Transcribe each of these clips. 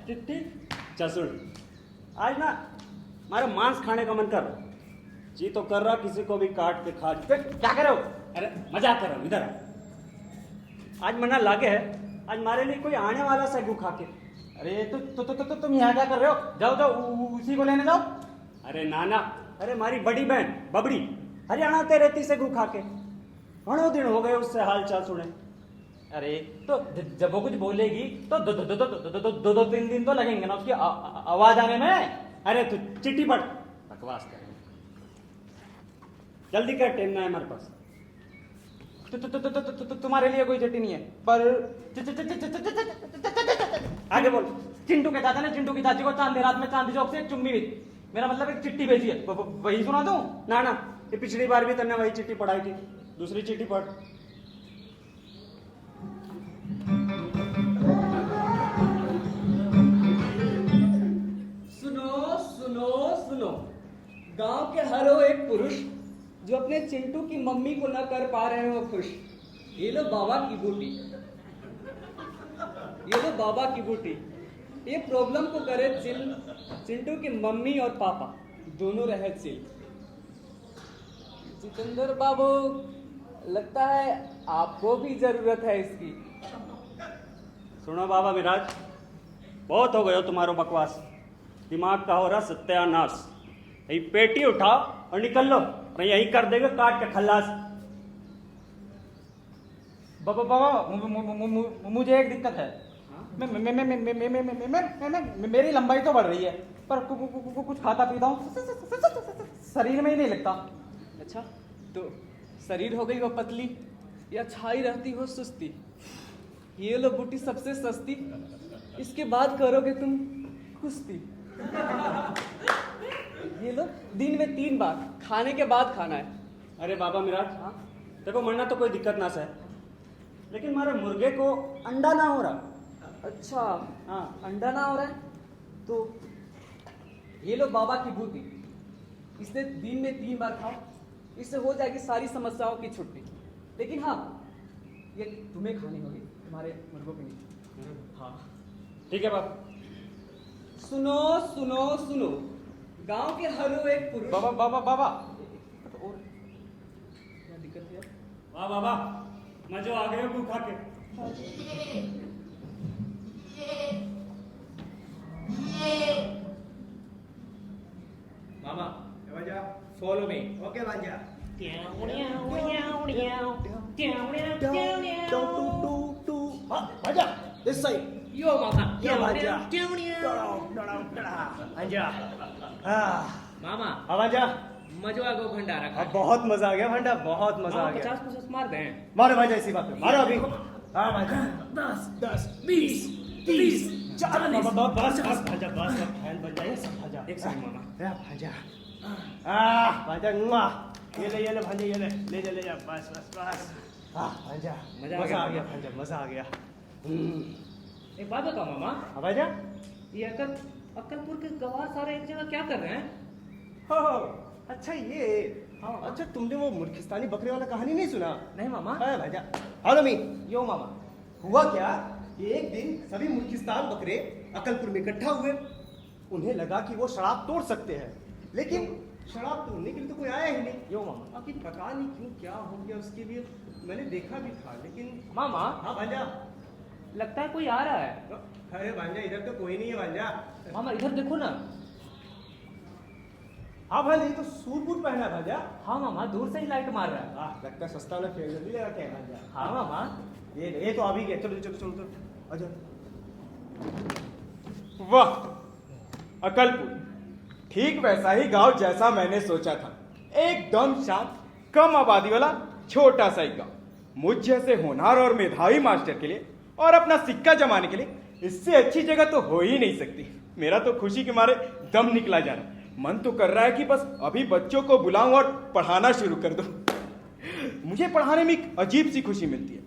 चिट्ठी चसुड़। आज ना मारा मांस खाने का मन कर रहा, जी तो कर रहा किसी को भी काट के खा। क्या कर रहे हो? अरे मजाक कर रहा हूँ, इधर आज मना लागे है, आज मारे लिए कोई आने वाला सैगू खा के। अरे तुम यहाँ क्या कर रहे हो? जाओ जाओ उसी को लेने जाओ। अरे नाना, अरे मारी बड़ी बहन बबड़ी हरियाणा ते रहती सैगू खा के, घणो दिन हो गए उससे हाल चाल सुने। अरे तो जब वो कुछ बोलेगी तो दो तीन दिन तो लगेंगे ना उसकी आवाज आने में। अरे तू चिट्ठी पढ़, बकवास कर, जल्दी कर, टाइम ना है हमारे पास। तुम्हारे लिए कोई चिट्ठी नहीं है, पर आगे बोल। चिंटू के चाचा ने चिंटू की चाची को चांदी रात में चांदी चौक से एक चुम्मी दी, मेरा मतलब एक चिट्ठी भेजी है, वही सुना दूं? ना ना, ये पिछली बार भी तन्ने वही चिट्ठी पढ़ाई थी, दूसरी चिट्ठी पढ़। सुनो, गांव के हर वो एक पुरुष जो अपने चिंटू की मम्मी को न कर पा रहे हो खुश, ये लो बाबा की बूटी, ये लो बाबा की बूटी, ये प्रॉब्लम को करे चिल, चिंटू की मम्मी और पापा दोनों रहे चिल। जितेंद्र बाबू, लगता है आपको भी जरूरत है इसकी। सुनो बाबा विराज, बहुत हो गयो तुम्हारो बकवास, दिमाग का हो रहा सत्यानाश। यही पेटी उठाओ और निकल लो, मैं यही कर देगा काट के खल्लास। बाबा मुझे एक दिक्कत है, मेरी लंबाई तो बढ़ रही है पर कुछ खाता पीता हूँ शरीर में ही नहीं लगता। अच्छा, तो शरीर हो गई वो पतली या छाई रहती हो सुस्ती? ये लो बूटी सबसे सस्ती, इसके बाद करोगे तुम कुश्ती। ये लो दिन में 3 बार खाने के बाद खाना है। अरे बाबा मिराज, हाँ देखो मरना तो कोई दिक्कत ना से, लेकिन हमारे मुर्गे को अंडा ना हो रहा। अच्छा हाँ, अंडा ना हो रहा है तो ये लो बाबा की बूटी, इसे दिन में 3 बार खाओ, इससे हो जाएगी सारी समस्याओं की छुट्टी। लेकिन हाँ, ये तुम्हें खानी होगी, तुम्हारे मुर्गों की नहीं। हाँ ठीक है बाप। सुनो सुनो सुनो, गांव के हर वो एक पुरुष। बाबा और क्या दिक्कत है? वाह बाबा, मजो आ गए हो खा के। मामा भांजा, फॉलो मी। ओके भांजा। भांजा दिस साइड। यो मामा, यो भांजा। भांजा। हाँ मामा हाँ भांजा, मजो आ गो भंडारा खा के। बहुत मजा आ गया भांडा, बहुत मजा आ गया। 50 मार दें। मारो भांजा, इसी बात पे मारो अभी। हाँ भांजा। 10 20 30 40। बस भांजा, बस फैन बन जाए सब भांजा। एक सेकंड मामा। भांजा भांजा ये ले भांजा, ले जा बस भांजा, मजा आ गया भांजा, मजा आ गया। एक बात बताओ मामा, हाँ भांजा, ये अक्कलपुर के गवार सारे एक जगह क्या कर रहे हैं? हो अच्छा ये, हाँ। अच्छा तुमने वो मुर्खिस्तानी बकरे वाला कहानी नहीं सुना? नहीं मामा। हाँ भांजा, हेलो मी, यो मामा। हुआ क्या कि एक दिन सभी मुर्खिस्तान बकरे अकलपुर में इकट्ठा हुए। उन्हें लगा कि वो शराब तोड़ सकते हैं, लेकिन शराब तोड़ने के लिए तो कोई आया ही नहीं। यो मामा। आखिर पता नहीं क्यों क्या हो गया उसके लिए, मैंने देखा भी था लेकिन। मामा, हाँ भांजा, लगता है कोई आ रहा है। अरे भांजा इधर तो कोई नहीं है भांजा। मामा इधर देखो ना। हाँ भांजा, ये तो सूट बूट पहना है भांजा। हाँ मामा, दूर से ही लाइट मार रहा है। लगता है सस्ता वाला फेयर जल्दी लगा क्या है भांजा। हाँ मामा। ये तो अभी गए, चलो चलो चलो चलो अच्छा। वाह, अकलपुर ठीक वैसा ही गांव जैसा मैंने सोचा था। एकदम शांत, कम आबादी वाला छोटा सा एक गांव। मुझ जैसे होनहार और मेधावी मास्टर के लिए और अपना सिक्का जमाने के लिए इससे अच्छी जगह तो हो ही नहीं सकती। मेरा तो खुशी के मारे दम निकला जा रहा है। मन तो कर रहा है कि बस अभी बच्चों को बुलाऊं और पढ़ाना शुरू कर दूं। मुझे पढ़ाने में एक अजीब सी खुशी मिलती है।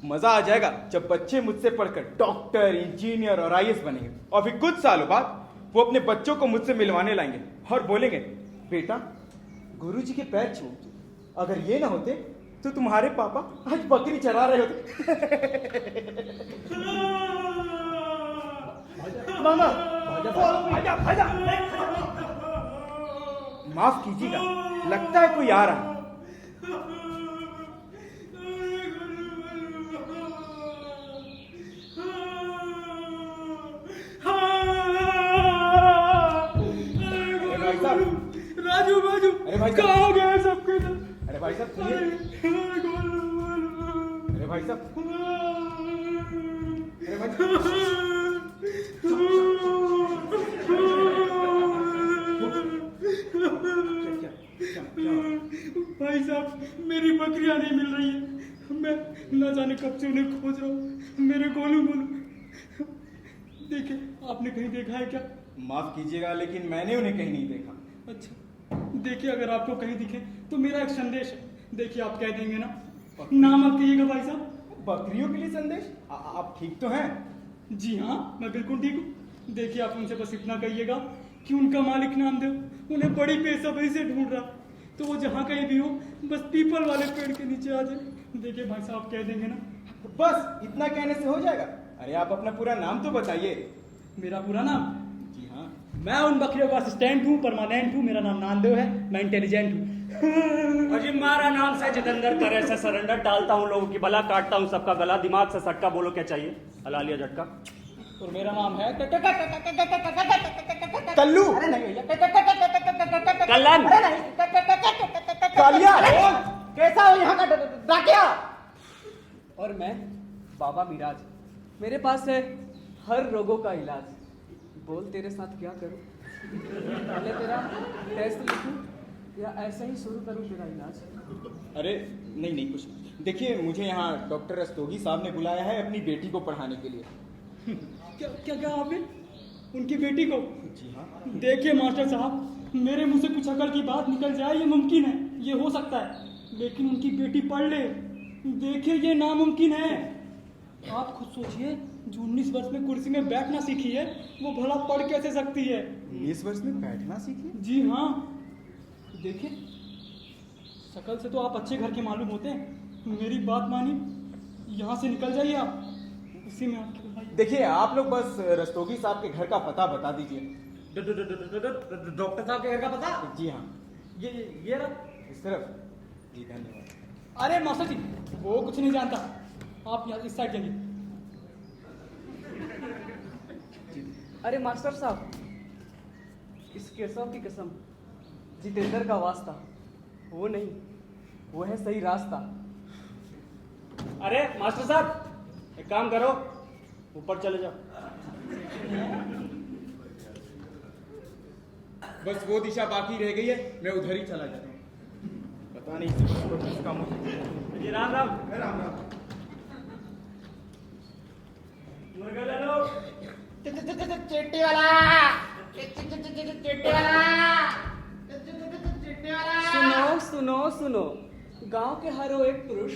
मजा आ जाएगा जब बच्चे मुझसे पढ़कर डॉक्टर, इंजीनियर और आईएएस बनेंगे और फिर कुछ सालों बाद वो अपने बच्चों को मुझसे मिलवाने लाएंगे और बोलेंगे, बेटा गुरुजी के पैर छू, अगर ये ना होते तो तुम्हारे पापा आज बकरी चरा रहे होते। मामा, माफ कीजिएगा, लगता है कोई आ रहा है। राजू अरे भाई कहाँ हो गए सबके? अरे भाई साहब सुनिए। अरे भाई साहब, अरे भाई भाई साहब, मेरी बकरियां नहीं मिल रही है। मैं न जाने कब से उन्हें खोज रहा हूँ। मेरे गोलू देखिए, आपने कहीं देखा है क्या? माफ कीजिएगा लेकिन मैंने उन्हें कहीं नहीं देखा। अच्छा, देखिए अगर आपको कहीं दिखे तो मेरा एक संदेश है। देखिए आप कह देंगे ना, नाम मत कहिएगा भाई साहब। बकरियों के लिए संदेश? आप ठीक तो हैं? जी हाँ, मैं बिल्कुल ठीक हूँ। देखिए आप उनसे बस इतना कहिएगा कि उनका मालिक नामदेव उन्हें बड़ी बेसब्री से ढूंढ रहा, तो वो जहाँ कहीं भी हो बस पीपल वाले पेड़ के नीचे आ जाए। देखिए भाई साहब कह देंगे ना। बस इतना कहने से हो जाएगा? अरे आप अपना पूरा नाम तो बताइए। मेरा पूरा नाम? जी हाँ। मैं उन बकरियों का असिस्टेंट हूँ, परमानेंट हूँ। मेरा नाम नामदेव है, मैं इंटेलिजेंट हूँ। अजी मारा नाम से जितेंद्र करे से सरेंडर, डालता हूँ लोगों की बला, काटता हूँ सबका गला, दिमाग से सटका, बोलो क्या चाहिए? हला लिया झटका। और मेरा नाम है कल्लू। अरे नहीं भैया, कल्लन। अरे नहीं, कालिया। कैसा हो यहाँ का डाकिया? और मैं बाबा मिराज, मेरे पास है हर रोगों का इलाज। बोल तेरे साथ क्या करूं? पहले तेरा टेस्ट लिखूं या ऐसे ही शुरू करूं तेरा इलाज? अरे नहीं कुछ नहीं। देखिए मुझे यहाँ डॉक्टर रस्तोगी साहब ने बुलाया है अपनी बेटी को पढ़ाने के लिए। क्या आपने उनकी बेटी को? जी हाँ। देखिए मास्टर साहब, मेरे मुंह से कुछ अकल की बात निकल जाए ये मुमकिन है, ये हो सकता है, लेकिन उनकी बेटी पढ़ ले, देखिए ये नामुमकिन है। आप खुद सोचिए, जो 19 वर्ष में कुर्सी में बैठना सीखी है वो भला पढ़ कैसे सकती है? 19 वर्ष में बैठना सीखी? जी हाँ। देखिए शक्ल से तो आप अच्छे घर के मालूम होते हैं, मेरी बात मानिए, यहाँ से निकल जाइए आप, उसी में आपकी पढ़ाई। देखिए आप लोग बस रस्तोगी साहब के घर का पता बता दीजिए। डॉक्टर साहब के घर का पता? जी हाँ, ये रहा। इस तरफ। जी धन्यवाद। अरे मास्टर जी, वो कुछ नहीं जानता, आप यहाँ इस साइड जाइए। अरे मास्टर साहब, इस केशव की कसम, जितेंद्र का वास्ता, वो नहीं, वो है सही रास्ता। अरे मास्टर साहब, एक काम करो, ऊपर चले जाओ। बस वो दिशा बाकी रह गई है, मैं उधर ही चला जाता हूँ। पता नहीं किसका मुझे। जी राम राम। राम राम। मुर्गा ले लो। चिट्टी वाला, चिट्टी वाला। सुनो सुनो सुनो, गांव के हर वो एक पुरुष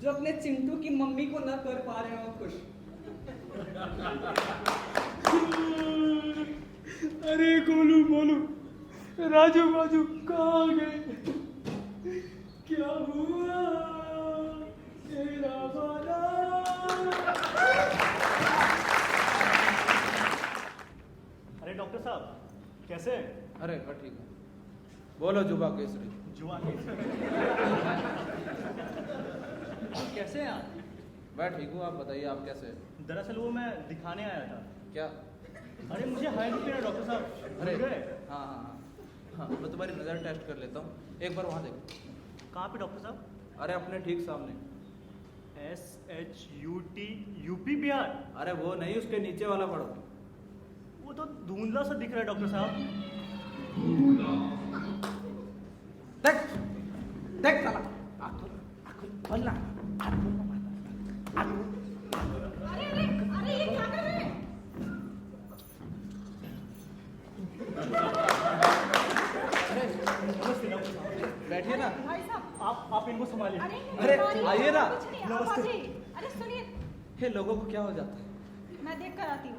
जो अपने चिंटू की मम्मी को न कर पा रहे हो खुश। अरे गोलू बोलू, राजू बाजू कहाँ गए? क्या हुआ तेरा वाला? अरे डॉक्टर साहब कैसे हैं? अरे ठीक है, बोलो जुबा केसरी। जुआ कैसे हैं आप? मैं ठीक हूँ, आप बताइए आप कैसे हैं? दरअसल वो मैं दिखाने आया था। क्या? अरे मुझे हाई बीपी है डॉक्टर साहब। अरे भूल गए? हाँ हाँ हाँ हाँ, मैं तुम्हारी नज़र टेस्ट कर लेता हूँ, एक बार वहाँ देखो। कहाँ पे डॉक्टर साहब? अरे अपने ठीक सामने। SHUT UP Bihar? अरे वो नहीं, उसके नीचे वाला पढ़ो। वो तो धुंधला सा दिख रहा है डॉक्टर साहब। देख देख साला, आँख खोल, आँख खोल, खोल ना, आँख खोल ना, आँख खोल। अरे अरे अरे ये क्या कर रहे हैं? बैठिए ना। भाई साहब आप इनको संभालिए। अरे, बीमारी है, आइए ना। कुछ नहीं, आप आ जाइए। अरे सुनिए, हे लोगों को क्या हो जाता है? मैं देख कर आती हूँ।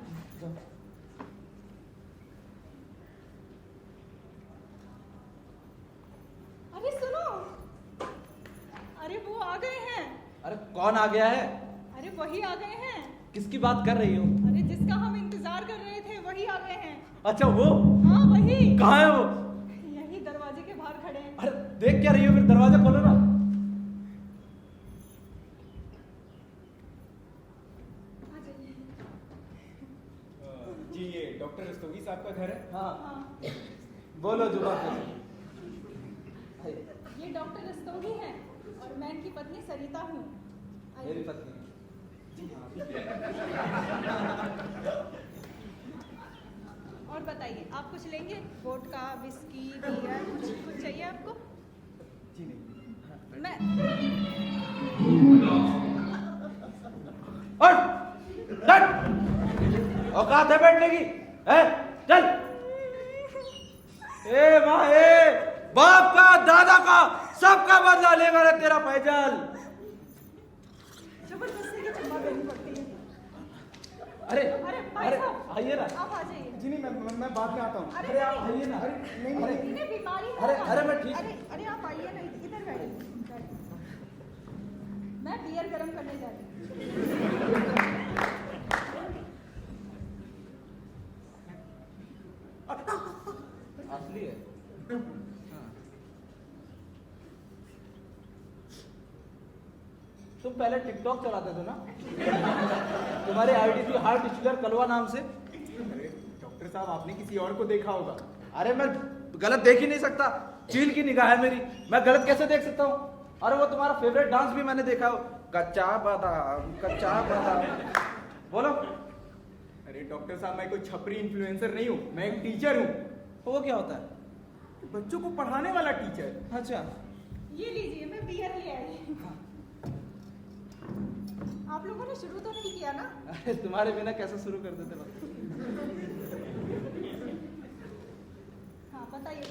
अरे सुनो, अरे वो आ गए हैं। अरे कौन आ गया है? अरे वही आ गए हैं। किसकी बात कर रही हो? अरे जिसका हम इंतजार कर रहे थे वही आ गए हैं। अच्छा वो हाँ वही, कहाँ है वो? यही दरवाजे के बाहर खड़े हैं। अरे देख क्या रही हो, फिर दरवाजा खोलो ना। आ जाइए। जी ये डॉक्टर रस्तोगी साहब का घर है? हाँ हाँ, बोलो जुबा केसरी। ये डॉक्टर रस्तोगी हैं और मैं इनकी पत्नी सरिता हूँ। आइए। मेरी पत्नी। और बताइए, आप कुछ लेंगे? वोडका, विस्की, बियर, कुछ चाहिए आपको? जी नहीं। मैं औकात है बैठने की? है? चल। ए माँ ए, बाप का दादा का सबका बदला लेगा रे तेरा पैजल। जबरदस्ती की चुम्मा देनी पड़ती है। अरे अरे भाई अरे साहब, आइए ना। आप आ जाइए। जी नहीं, मैं बाद में आता हूँ। अरे अरे आप नहीं, आइए ना। अरे नहीं, अरे इन्हें बीमारी है। अरे मैं ठीक। अरे आप आइए ना, इधर बैठिए। मैं बियर गरम करने जा रही हूँ। असली है। हाँ। तुम पहले टिकटॉक चलाते थे ना? तुम्हारी आईडी थी हार्ट स्टिलर कलवा नाम से। अरे डॉक्टर साहब आपने किसी और को देखा होगा। अरे मैं गलत देख ही नहीं सकता, चील की निगाह है मेरी, मैं गलत कैसे देख सकता हूँ? अरे वो तुम्हारा फेवरेट डांस भी मैंने देखा हो, कच्चा बादाम कच्चा बादाम। बोलो। अरे डॉक्टर साहब मैं कोई छपरी इन्फ्लुएंसर नहीं हूँ, मैं एक टीचर हूँ। वो क्या होता है? बच्चों को पढ़ाने वाला टीचर। अच्छा। ये लीजिए, मैं बियर ले आई। आप लोगों ने शुरू तो नहीं किया ना? अरे तुम्हारे बिना कैसे शुरू कर देते बात? हाँ बताइए।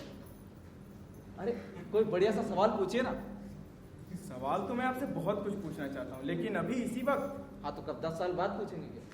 अरे कोई बढ़िया सा सवाल पूछिए ना। सवाल तो मैं आपसे बहुत कुछ पूछना चाहता हूँ, लेकिन अभी इसी वक्त। हाँ तो कब 10 साल बाद पूछेंगे क्या?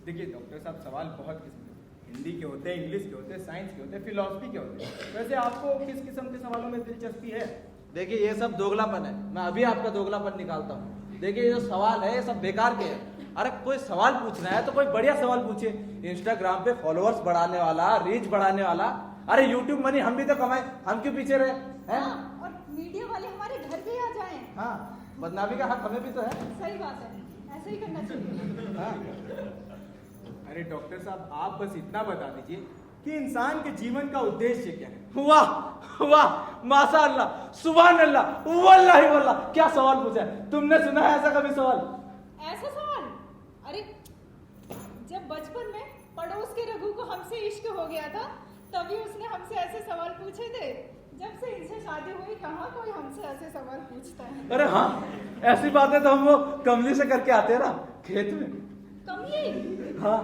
देखिए डॉक्टर साहब, सवाल बहुत किस्म के, हिंदी के होते हैं, इंग्लिश के होते हैं, साइंस के होते हैं, फिलॉसफी के होते हैं। वैसे आपको किस किस्म के सवालों में दिलचस्पी है? देखिए ये सब दोगलापन है, मैं अभी आपका दोगलापन निकालता हूँ। देखिए ये जो सवाल है ये सब बेकार के हैं। अरे कोई सवाल पूछना है तो कोई बढ़िया सवाल पूछिए, इंस्टाग्राम पे फॉलोअर्स बढ़ाने वाला, रीच बढ़ाने वाला। अरे यूट्यूब मनी हम भी तो कमाए, हम क्यों पीछे रहे हैं? हाँ, और मीडिया वाले हमारे घर भी आ जाएं। हाँ, बदनामी का हक हमें भी तो है। सही बात है, ऐसे ही करना चाहिए। हाँ। अरे डॉक्टर साहब आप बस इतना बता दीजिए कि इंसान के जीवन का उद्देश्य क्या है? वाह वाह, माशा अल्लाह, सुभान अल्लाह, वल्लाही वल्लाह, क्या सवाल पूछा है तुमने? सुना है ऐसा कभी सवाल? ऐसा सवाल? अरे जब बचपन में पड़ोस के रघु को हमसे इश्क हो गया था, तभी उसने हमसे ऐसे सवाल पूछे थे। जब से इनसे शादी हुई, कहाँ कोई हमसे ऐसे सवाल पूछता है। अरे हाँ, ऐसी बातें तो हम वो कमली से करके आते हैं ना खेत में। कमली? हाँ,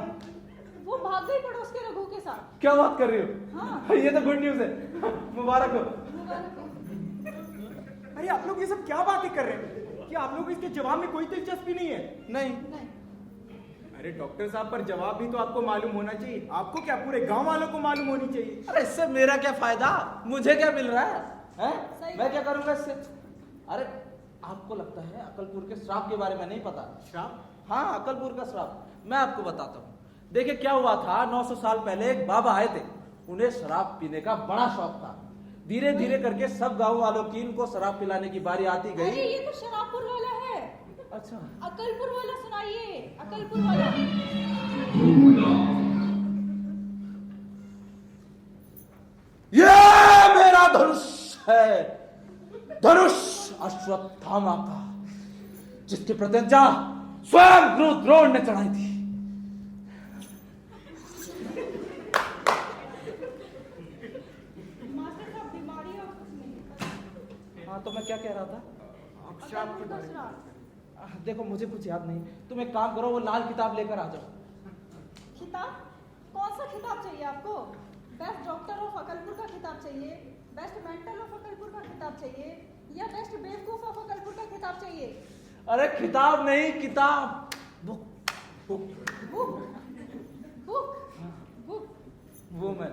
वो भाग गई पड़ोस के रघु के साथ। क्या बात कर रही हो? हाँ। ये तो गुड न्यूज है, मुबारक हो। मुबारक हो। अरे आप लोग ये सब क्या बातें कर रहे हैं कि आप लोग को इसके जवाब में कोई दिलचस्पी नहीं है? नहीं, नहीं, अरे डॉक्टर साहब, पर जवाब भी तो आपको मालूम होना चाहिए। आपको क्या, पूरे गांव वालों को मालूम होनी चाहिए। अरे इससे मेरा क्या फायदा, मुझे क्या मिल रहा है, सही मैं क्या करूंगा इससे? अरे आपको लगता है अकलपुर के श्राप के बारे में नहीं पता? श्राप? हाँ, अकलपुर का श्राप मैं आपको बताता हूँ। देखिए क्या हुआ था, 900 साल पहले एक बाबा आए थे। उन्हें शराब पीने का बड़ा शौक था। धीरे धीरे करके सब गांव वालों की इनको शराब पिलाने की बारी आती अरे गई। ये तो शराबपुर वाला है। अच्छा, अकलपुर वाला सुनाइए, अकलपुर वाला। ये मेरा धनुष है, धनुष अश्वत्थामा का, जिसकी प्रत्यंचा स्वयं गुरु द्रोण ने चढ़ाई थी। मास्टर साहब बीमारी और कुछ नहीं। हाँ, तो मैं क्या कह रहा था? अकलपुर का श्राप। देखो मुझे कुछ याद नहीं, तुम एक काम करो, वो लाल किताब लेकर आ जाओ। खिताब? कौन सा खिताब चाहिए आपको? बेस्ट डॉक्टर ऑफ अकलपुर का खिताब चाहिए, बेस्ट मेंटल ऑफ अकलपुर का खिताब चाहिए, या बेस्ट बेवकूफ ऑफ अकलपुर का खिताब चाहिए? अरे खिताब नहीं, किताब, book, book, book, book, book. वो मैं।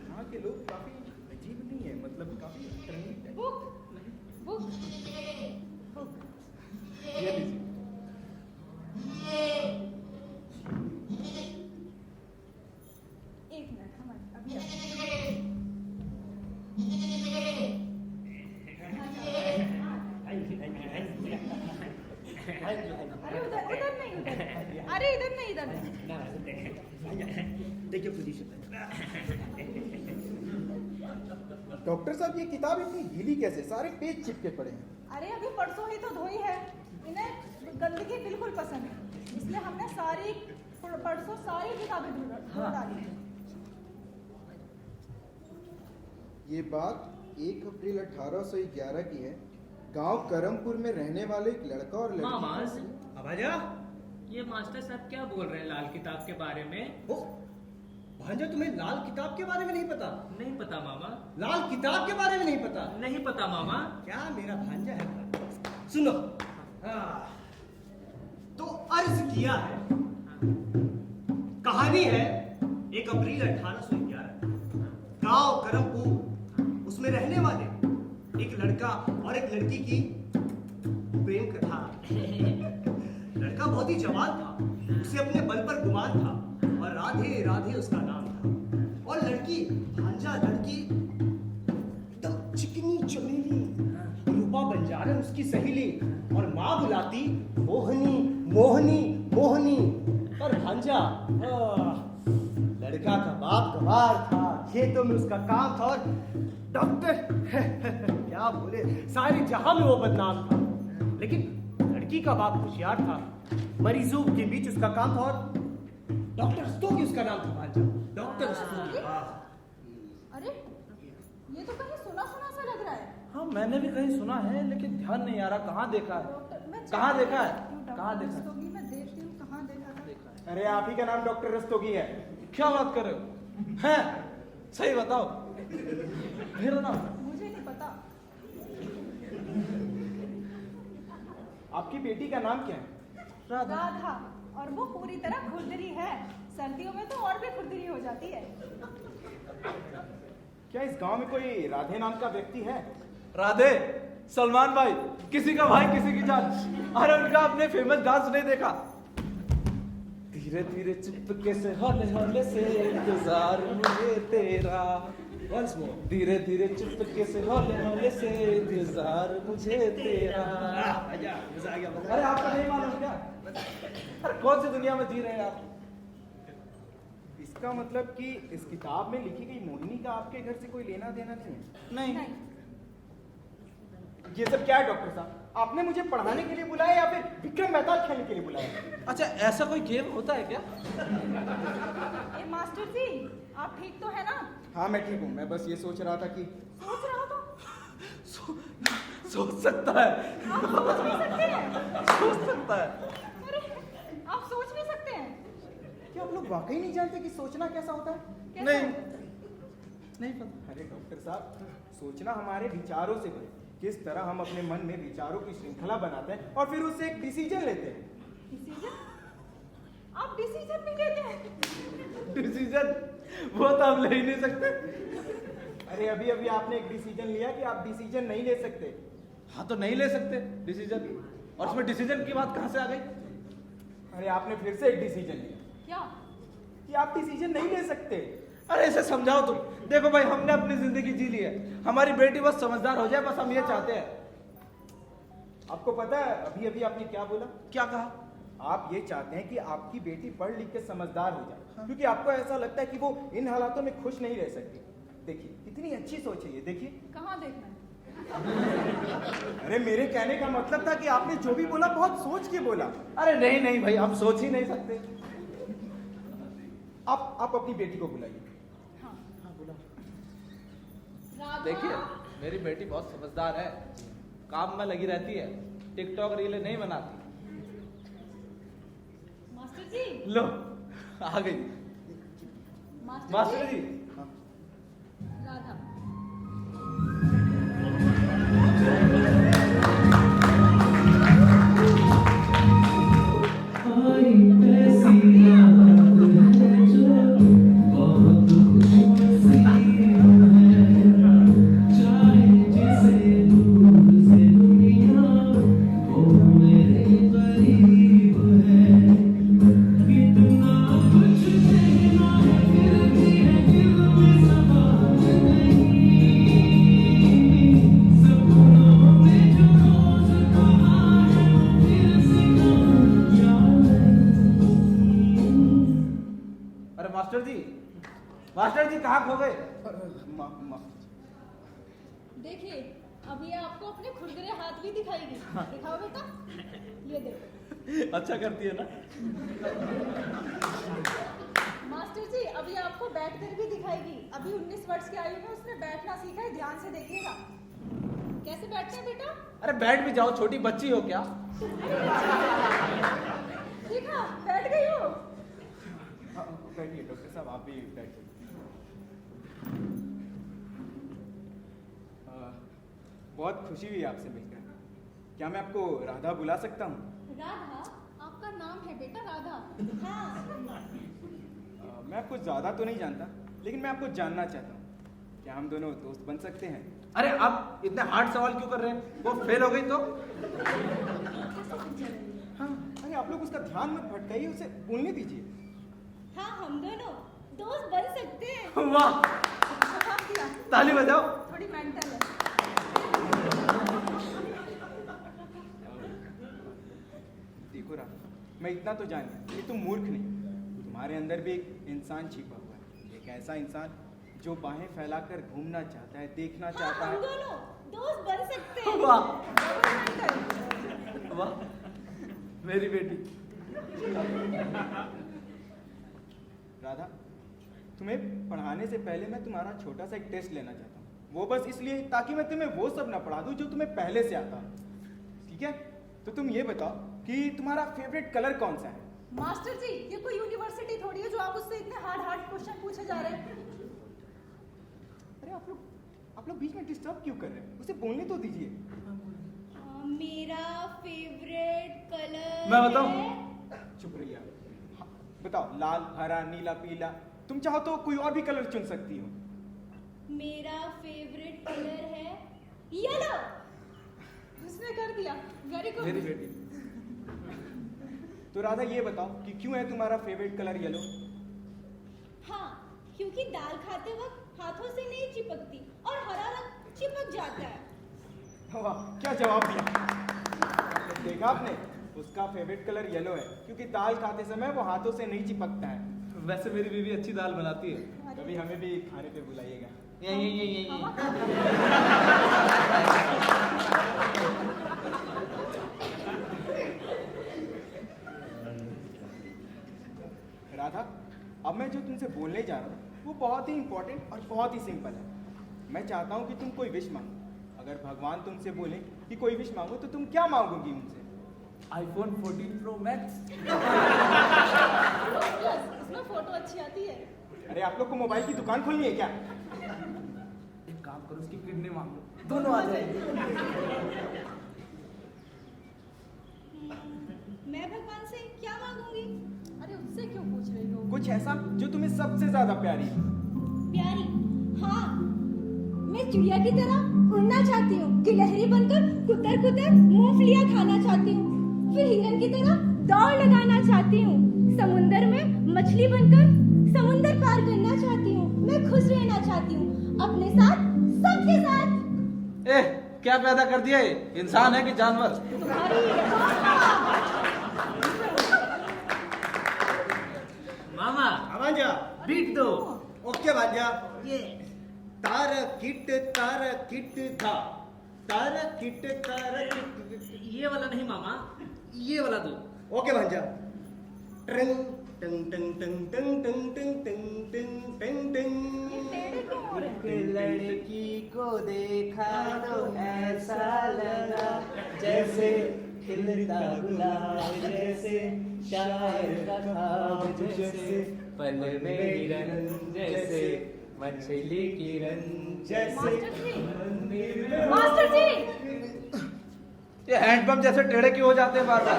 यहाँ के लोग काफी अजीब नहीं है, मतलब काफी ट्रेंड है। Book, book, book. ये लीजिए। एक मिनट, हम अभी अरे उधर उधर नहीं, उधर। अरे इधर नहीं, इधर नहीं। देखिए पोजीशन। डॉक्टर साहब, ये किताब इतनी गीली कैसे? सारे पेज चिपके पड़े हैं। अरे अभी परसों ही तो धोई है। इन्हें गंदगी बिल्कुल पसंद है, इसलिए हमने परसों सारी किताबें धो डाली। ये बात 1 अप्रैल 1811 की है। गांव करमपुर में रहने वाले एक लड़का और मामाज, लड़की। अब आजा। ये मास्टर साहब क्या बोल रहे हैं लाल किताब के बारे में? ओ, भांजा, तुम्हें लाल किताब के बारे में नहीं पता? नहीं पता मामा। लाल किताब के बारे में नहीं पता? नहीं पता मामा। क्या मेरा भांजा है? सुनो, तो अर्ज किया है। कहानी है 1 अप्रैल 1811, गांव करमपुर, उसमें रहने वाले एक लड़का और एक लड़की की प्रेम कथा। लड़का बहुत ही जवान था, उसे अपने बल पर गुमान था, और राधे राधे उसका नाम था। और लड़की, भांजा लड़की, एकदम चिकनी चमेली, रूपा बंजारन उसकी सहेली, और माँ बुलाती मोहनी मोहनी मोहनी। पर भांजा, लड़का का बाप गवार था, खेतों में उसका काम था, और डॉक्टर क्या बोले, सारे जहां में वो बदनाम था। लेकिन लड़की का बाप होशियार था, मरीजों के बीच उसका काम था, और डॉक्टर रस्तोगी उसका नाम था। भांजा, डॉक्टर रस्तोगी। अरे ये तो कहीं सुना सुना सा लग रहा है। हाँ, मैंने भी कहीं सुना है, लेकिन ध्यान नहीं आ रहा कहाँ देखा है। डॉक्टर, मैं कहाँ देखा है? डॉक्टर कहाँ देखा है? रस्तोगी, मैं देखती हूँ कहाँ देखा था। अरे आप ही का नाम डॉक्टर रस्तोगी है? क्या बात कर रहे हो? हैं? सही बताओ, मेरा नाम? मुझे नहीं पता। आपकी बेटी का नाम क्या है? राधा, और वो पूरी तरह खुरदरी है। सर्दियों में तो और भी खुरदरी हो जाती है। क्या इस गांव में कोई राधे नाम का व्यक्ति है? राधे, सलमान भाई, किसी का भाई किसी की जान। अरे उनका अपने फेमस डांस नहीं देखा? धीरे धीरे चुपके से, हौले हौले से इंतजार मुझे तेरा। Once more. धीरे धीरे चुपके से, हौले हौले से इंतजार मुझे तेरा। आजा, मजा आ गया, मजा आ अरे गया। आपको नहीं मालूम क्या? अरे कौन सी दुनिया में जी रहे हैं आप? इसका मतलब कि इस किताब में लिखी गई मोहिनी का आपके घर से कोई लेना देना नहीं है? नहीं, नहीं, ये सब क्या है डॉक्टर साहब? आपने मुझे पढ़ाने के लिए बुलाया या फिर विक्रम मेहता खेलने के लिए बुलाया? अच्छा ऐसा कोई गेम होता है क्या? ए मास्टर जी, आप ठीक तो है ना? हाँ मैं ठीक हूँ, मैं बस ये सोच रहा था कि सोच रहा था। सोच सकता है, आप सोच नहीं सकते हैं? सोच सकता है। अरे आप सोच नहीं सकते हैं? क्या आप लोग वाकई नहीं जानते कि सोचना कैसा होता है? कैसा? नहीं पता। अरे डॉक्टर साहब, सोचना हमारे विचारों से बने। किस तरह हम अपने मन में विचारों की श्रृंखला बनाते हैं और फिर उससे एक डिसीजन लेते हैं। डिसीजन? आप डिसीजन भी लेते हैं? डिसीजन वो तो हम ले ही नहीं सकते। अरे अभी अभी आपने एक डिसीजन लिया कि आप डिसीजन नहीं ले सकते। हाँ तो नहीं ले सकते डिसीजन, और उसमें डिसीजन की बात कहाँ से आ गई? अरे आपने फिर से एक डिसीजन लिया क्या? कि आप डिसीजन नहीं ले सकते। अरे इसे समझाओ तुम। देखो भाई, हमने अपनी जिंदगी जी ली है, हमारी बेटी बस समझदार हो जाए, बस हम ये चाहते हैं। आपको पता है अभी अभी आपने क्या बोला? क्या कहा? आप ये चाहते हैं कि आपकी बेटी पढ़ लिख के समझदार हो जाए, क्योंकि आपको ऐसा लगता है कि वो इन हालातों में खुश नहीं रह सकती। देखिए कितनी अच्छी सोच है ये, देखिए। कहाँ देखना है? अरे मेरे कहने का मतलब था कि आपने जो भी बोला बहुत सोच के बोला। अरे नहीं नहीं भाई, हम सोच ही नहीं सकते। आप अपनी बेटी को बुलाइए। हाँ। बुला। राधा। देखिए मेरी बेटी बहुत समझदार है, काम में लगी रहती है, टिकटॉक रीलें नहीं बनाती। मास्टर जी। लो आ गई मास्टर जी। राधा। अरे मास्टर जी कहाँ खो गए? देखिए अब ये आपको अपने खुरदरे हाथ भी दिखाएगी। दिखाओ बेटा, ये देखो। अच्छा करती है ना। मास्टर जी अभी आपको बैठकर भी दिखाएगी। अभी 19 वर्ष की आयु में उसने बैठना सीखा है, ध्यान से देखिएगा। कैसे बैठते हैं बेटा? अरे बैठ भी जाओ, छोटी बच्ची हो क्या? देखा, बैठ गई हो। बैठिए डॉक्टर साहब, आप भी बैठिए। बहुत खुशी हुई आपसे मिलकर। क्या मैं आपको राधा बुला सकता हूँ? राधा? आपका नाम है बेटा राधा। हाँ। मैं आपको ज़्यादा तो नहीं जानता, लेकिन मैं आपको जानना चाहता हूँ। क्या हम दोनों दोस्त बन सकते हैं? अरे आप इतने हार्ड सवाल क्यों कर रहे हैं? वो फेल हो गई तो? हाँ, अरे आप लोग उसका ध्यान मत भटकाइए, उसे बोलने दीजिए। हाँ हम दोनों दोस्त बन सकते हैं। वाह, ताली बजाओ। थोड़ी मेंटल है। देखो राधा, मैं इतना तो जान गया कि तुम मूर्ख नहीं। तुम्हारे अंदर भी एक इंसान छिपा हुआ है, एक ऐसा इंसान जो बाहें फैलाकर घूमना चाहता है, देखना चाहता हम है। दोनों दोस्त बन सकते हैं। वाह डबल वाह, मेरी बेटी। राधा, तुम्हें पढ़ाने से पहले मैं तुम्हारा छोटा सा एक टेस्ट लेना चाहता हूँ। वो बस इसलिए ताकि मैं तुम्हें वो सब ना पढ़ा दूँ जो तुम्हें पहले से आता। ठीक है? तो तुम ये बताओ कि तुम्हारा फेवरेट कलर कौन सा है? मास्टर जी ये कोई यूनिवर्सिटी थोड़ी है जो आप उससे इतने हार्ड क्वेश्चन पूछे जा रहे हैं। अरे आप लोग बीच में डिस्टर्ब क्यों कर रहे हैं? उसे बोलने तो दीजिए। मेरा फेवरेट कलर मैं बताऊं? चुप रहिए आप। हाँ, बताओ, लाल, हरा, नीला, पीला। तुम चाहो तो कोई और भी कलर चुन सकती हो। मेरा फेवरेट कलर है येलो। उसने कर दिया, वेरी गुड। मेरी बेटी। तो राधा ये बताओ कि क्यों है तुम्हारा फेवरेट कलर येलो? हाँ, क्योंकि दाल खाते वक्त हाथों से नहीं चिपकती और हरा रंग चिपक जाता है। वाह, क्या जवाब दिया। देखा आपने, उसका फेवरेट कलर येलो है क्योंकि दाल खाते समय वो हाथों से नहीं चिपकता है। वैसे मेरी बीवी अच्छी दाल बनाती है। कभी हमें भी खाने पे बुलाइएगा। ये राधा, अब मैं जो तुमसे बोलने जा रहा हूँ वो बहुत ही इंपॉर्टेंट और बहुत ही सिंपल है। मैं चाहता हूँ कि तुम कोई विश मांगो। अगर भगवान तुमसे बोले कि कोई विश मांगो तो तुम क्या मांगोगी मुझसे? iPhone 14 Pro Max। उसमें फोटो अच्छी आती है। अरे आप लोग को मोबाइल की दुकान खोलनी है क्या? एक काम करो, उसकी किडनी मांग लो, दोनों आ जाएंगे। मैं भगवान से क्या मांगूंगी? अरे उससे क्यों पूछ रही हो? कुछ ऐसा जो तुम्हें सबसे ज्यादा प्यारी है। प्यारी? हाँ, मैं चिड़िया की तरह उड़ना चाहती हूँ, गिलहरी बनकर कुतर कुतर मूंगफलियाँ खाना चाहती हूँ, फिर हिरन की तरह दौड़ लगाना चाहती हूँ, समुंदर में मछली बनकर समुंदर पार करना चाहती हूँ, मैं खुश रहना चाहती हूँ अपने साथ, सबके साथ। क्या पैदा कर दिया ये? इंसान है कि जानवर? तुम्हारी मामा भांजा बीट दो। ओके भांजा। ये तार किट धा तार किट ये वाला नहीं मामा, ये वाला दो। ओके भांजा। टंग टंग टंग टंग टंग टंग टंग टंग टंग टंग टंग। लड़की को देखा तो ऐसा लगा जैसे खिलता गुलाब, जैसे शायर का ख्वाब, जैसे पल में हिरन, जैसे मछली किरण, जैसे मास्टर जी! ये हैंडपंप जैसे टेढ़े क्यों हो जाते हैं बार बार?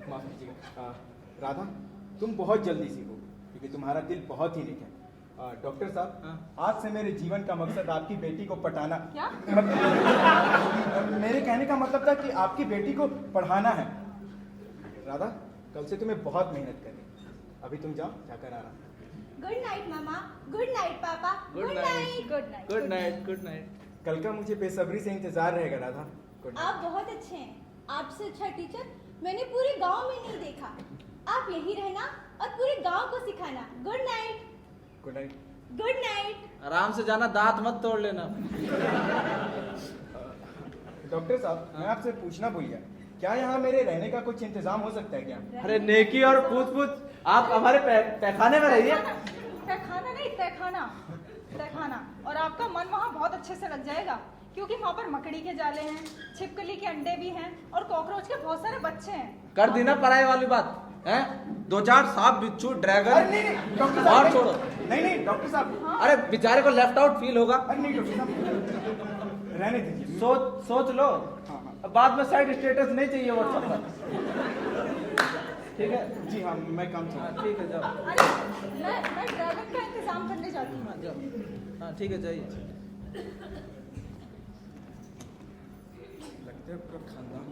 माफ कीजिएगा राधा, तुम बहुत जल्दी सीखो क्योंकि तुम्हारा दिल बहुत ही नेक है। डॉक्टर साहब, आज से मेरे जीवन का मकसद आपकी बेटी को पटाना। क्या? मेरे कहने का मतलब था कि आपकी बेटी को पढ़ाना है। राधा, कल से तुम्हें बहुत मेहनत करनी। अभी तुम जाओ, जाकर आना। गुड नाइट मामा, गुड नाइट पापा, good night. Good night. Good night, good night. कल का मुझे बेसब्री से इंतजार रहेगा राधा। Good night. आप बहुत अच्छे हैं, आपसे अच्छा टीचर मैंने पूरे गांव में नहीं देखा। आप यही रहना और पूरे गांव को सिखाना। Good night. Good night. Good night. आराम से जाना, दांत मत तोड़ लेना। डॉक्टर साहब, मैं आपसे पूछना भूल गया, क्या यहाँ मेरे रहने का कुछ इंतजाम हो सकता है क्या? अरे नेकी और पूछ पूछ, आप हमारे तहखाने में रहिए। तहखाना नहीं, तहखाना। तहखाना। और आपका मन वहाँ बहुत अच्छे से लग जाएगा क्योंकि वहाँ पर मकड़ी के जाले हैं, छिपकली के अंडे भी हैं और कॉकरोच के बहुत सारे बच्चे हैं। कर दी ना पराई वाली बात है? 2-4 सांप, बिच्छू, ड्रैगन। अरे नहीं डॉक्टर साहब, और छोड़ो। नहीं डॉक्टर साहब। अरे बेचारे को लेफ्ट आउट फील होगा। अरे नहीं डॉक्टर साहब, रहने दीजिए। सोच लो। हाँ। अब बाद में साइड स्टेटस नहीं चाहिए व्हाट्सएप पर। ठीक है? जी हाँ, मैं काम हाँ ठीक है, जाओ। अरे मैं ड्रैगन का इंतजाम करने जाती हूँ। हाँ जाओ। हाँ ठीक है, जाइए। लगता है पूरा खानदान।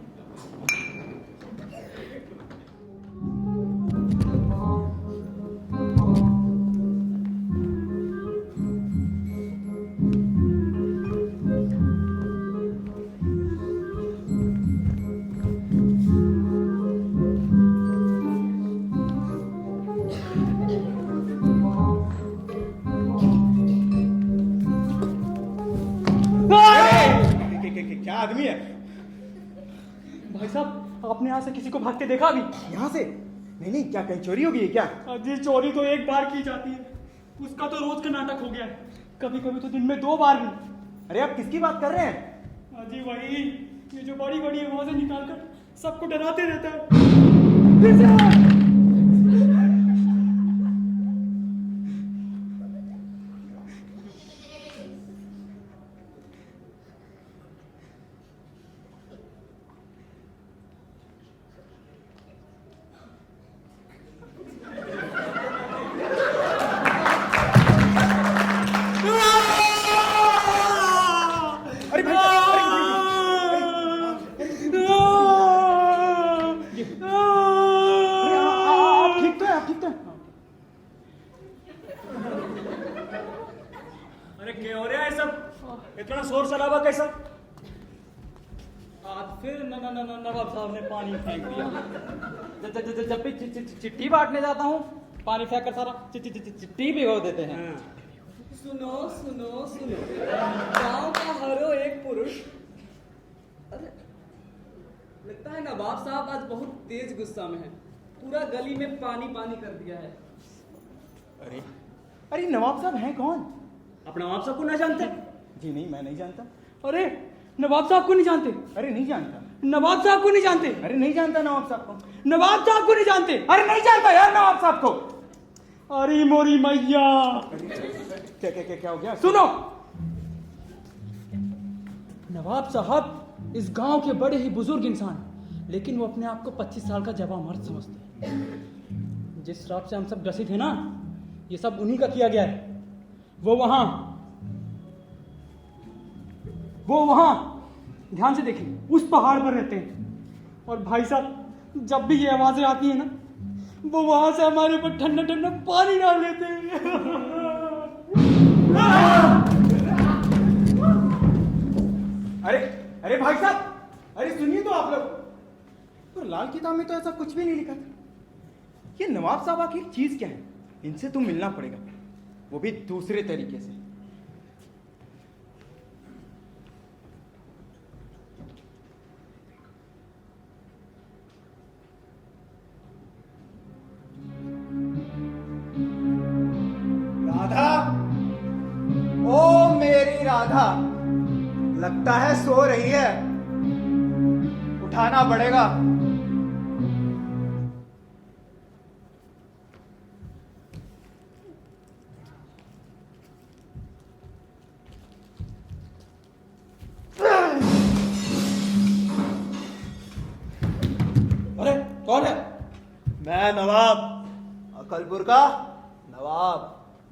क्या आदमी है? भाई साहब, आपने यहाँ से किसी को भागते देखा अभी? यहाँ से? नहीं, क्या कहीं चोरी हो गई है क्या? जी, चोरी तो एक बार की जाती है, उसका तो रोज का नाटक हो गया है। कभी कभी तो दिन में 2 बार भी। अरे आप किसकी बात कर रहे हैं? जी वही, ये जो बड़ी बड़ी आवाजें निकालकर सबको डराते रहता है। अरे भाई, आप ठीक तो है? आप ठीक तो है? अरे क्या हो रहा है सब? इतना शोर शराबा कैसा? आज फिर नवाब साहब ने पानी फेंक दिया। जब भी चिट्ठी बांटने जाता हूँ, पानी फेंक कर सारा चिट्ठी भिगो देते हैं। सुनो सुनो सुनो, गांव का हरो एक पुरुष। अरे लगता है नवाब साहब आज बहुत तेज गुस्सा में है, पूरा गली में पानी पानी कर दिया है। अरे अरे नवाब साहब हैं कौन? अपना आप सबको ना जानते? जी नहीं, मैं नहीं जानता। अरे नवाब साहब को नहीं जानते? अरे नहीं जानता। नवाब साहब को नहीं जानते? अरे नहीं जानता नवाब साहब को। नवाब साहब को नहीं जानते? अरे नहीं जानता यार नवाब साहब को। अरे मोरी मैया, क्या क्या क्या क्या हो गया? सुनो, नवाब साहब इस गांव के बड़े ही बुजुर्ग इंसान, लेकिन वो अपने आप को 25 साल का जवान मर्द समझते हैं। जिस श्राप से हम सब ग्रसित हैं ना, ये सब उन्हीं का किया गया है। वो वहां ध्यान से देखिए, उस पहाड़ पर रहते हैं। और भाई साहब, जब भी ये आवाजें आती है ना, वो वहां से हमारे ऊपर ठंडा ठंडा पानी डाल देते हैं। अरे अरे भाई साहब, अरे सुनिए तो आप लोग, तो लाल किताब में तो ऐसा कुछ भी नहीं लिखा था। ये नवाब साहब आखिर चीज क्या है? इनसे तो मिलना पड़ेगा, वो भी दूसरे तरीके से। राधा, ओ मेरी राधा, लगता है सो रही है, उठाना पड़ेगा। अरे कौन है? मैं नवाब, अकलपुर का नवाब।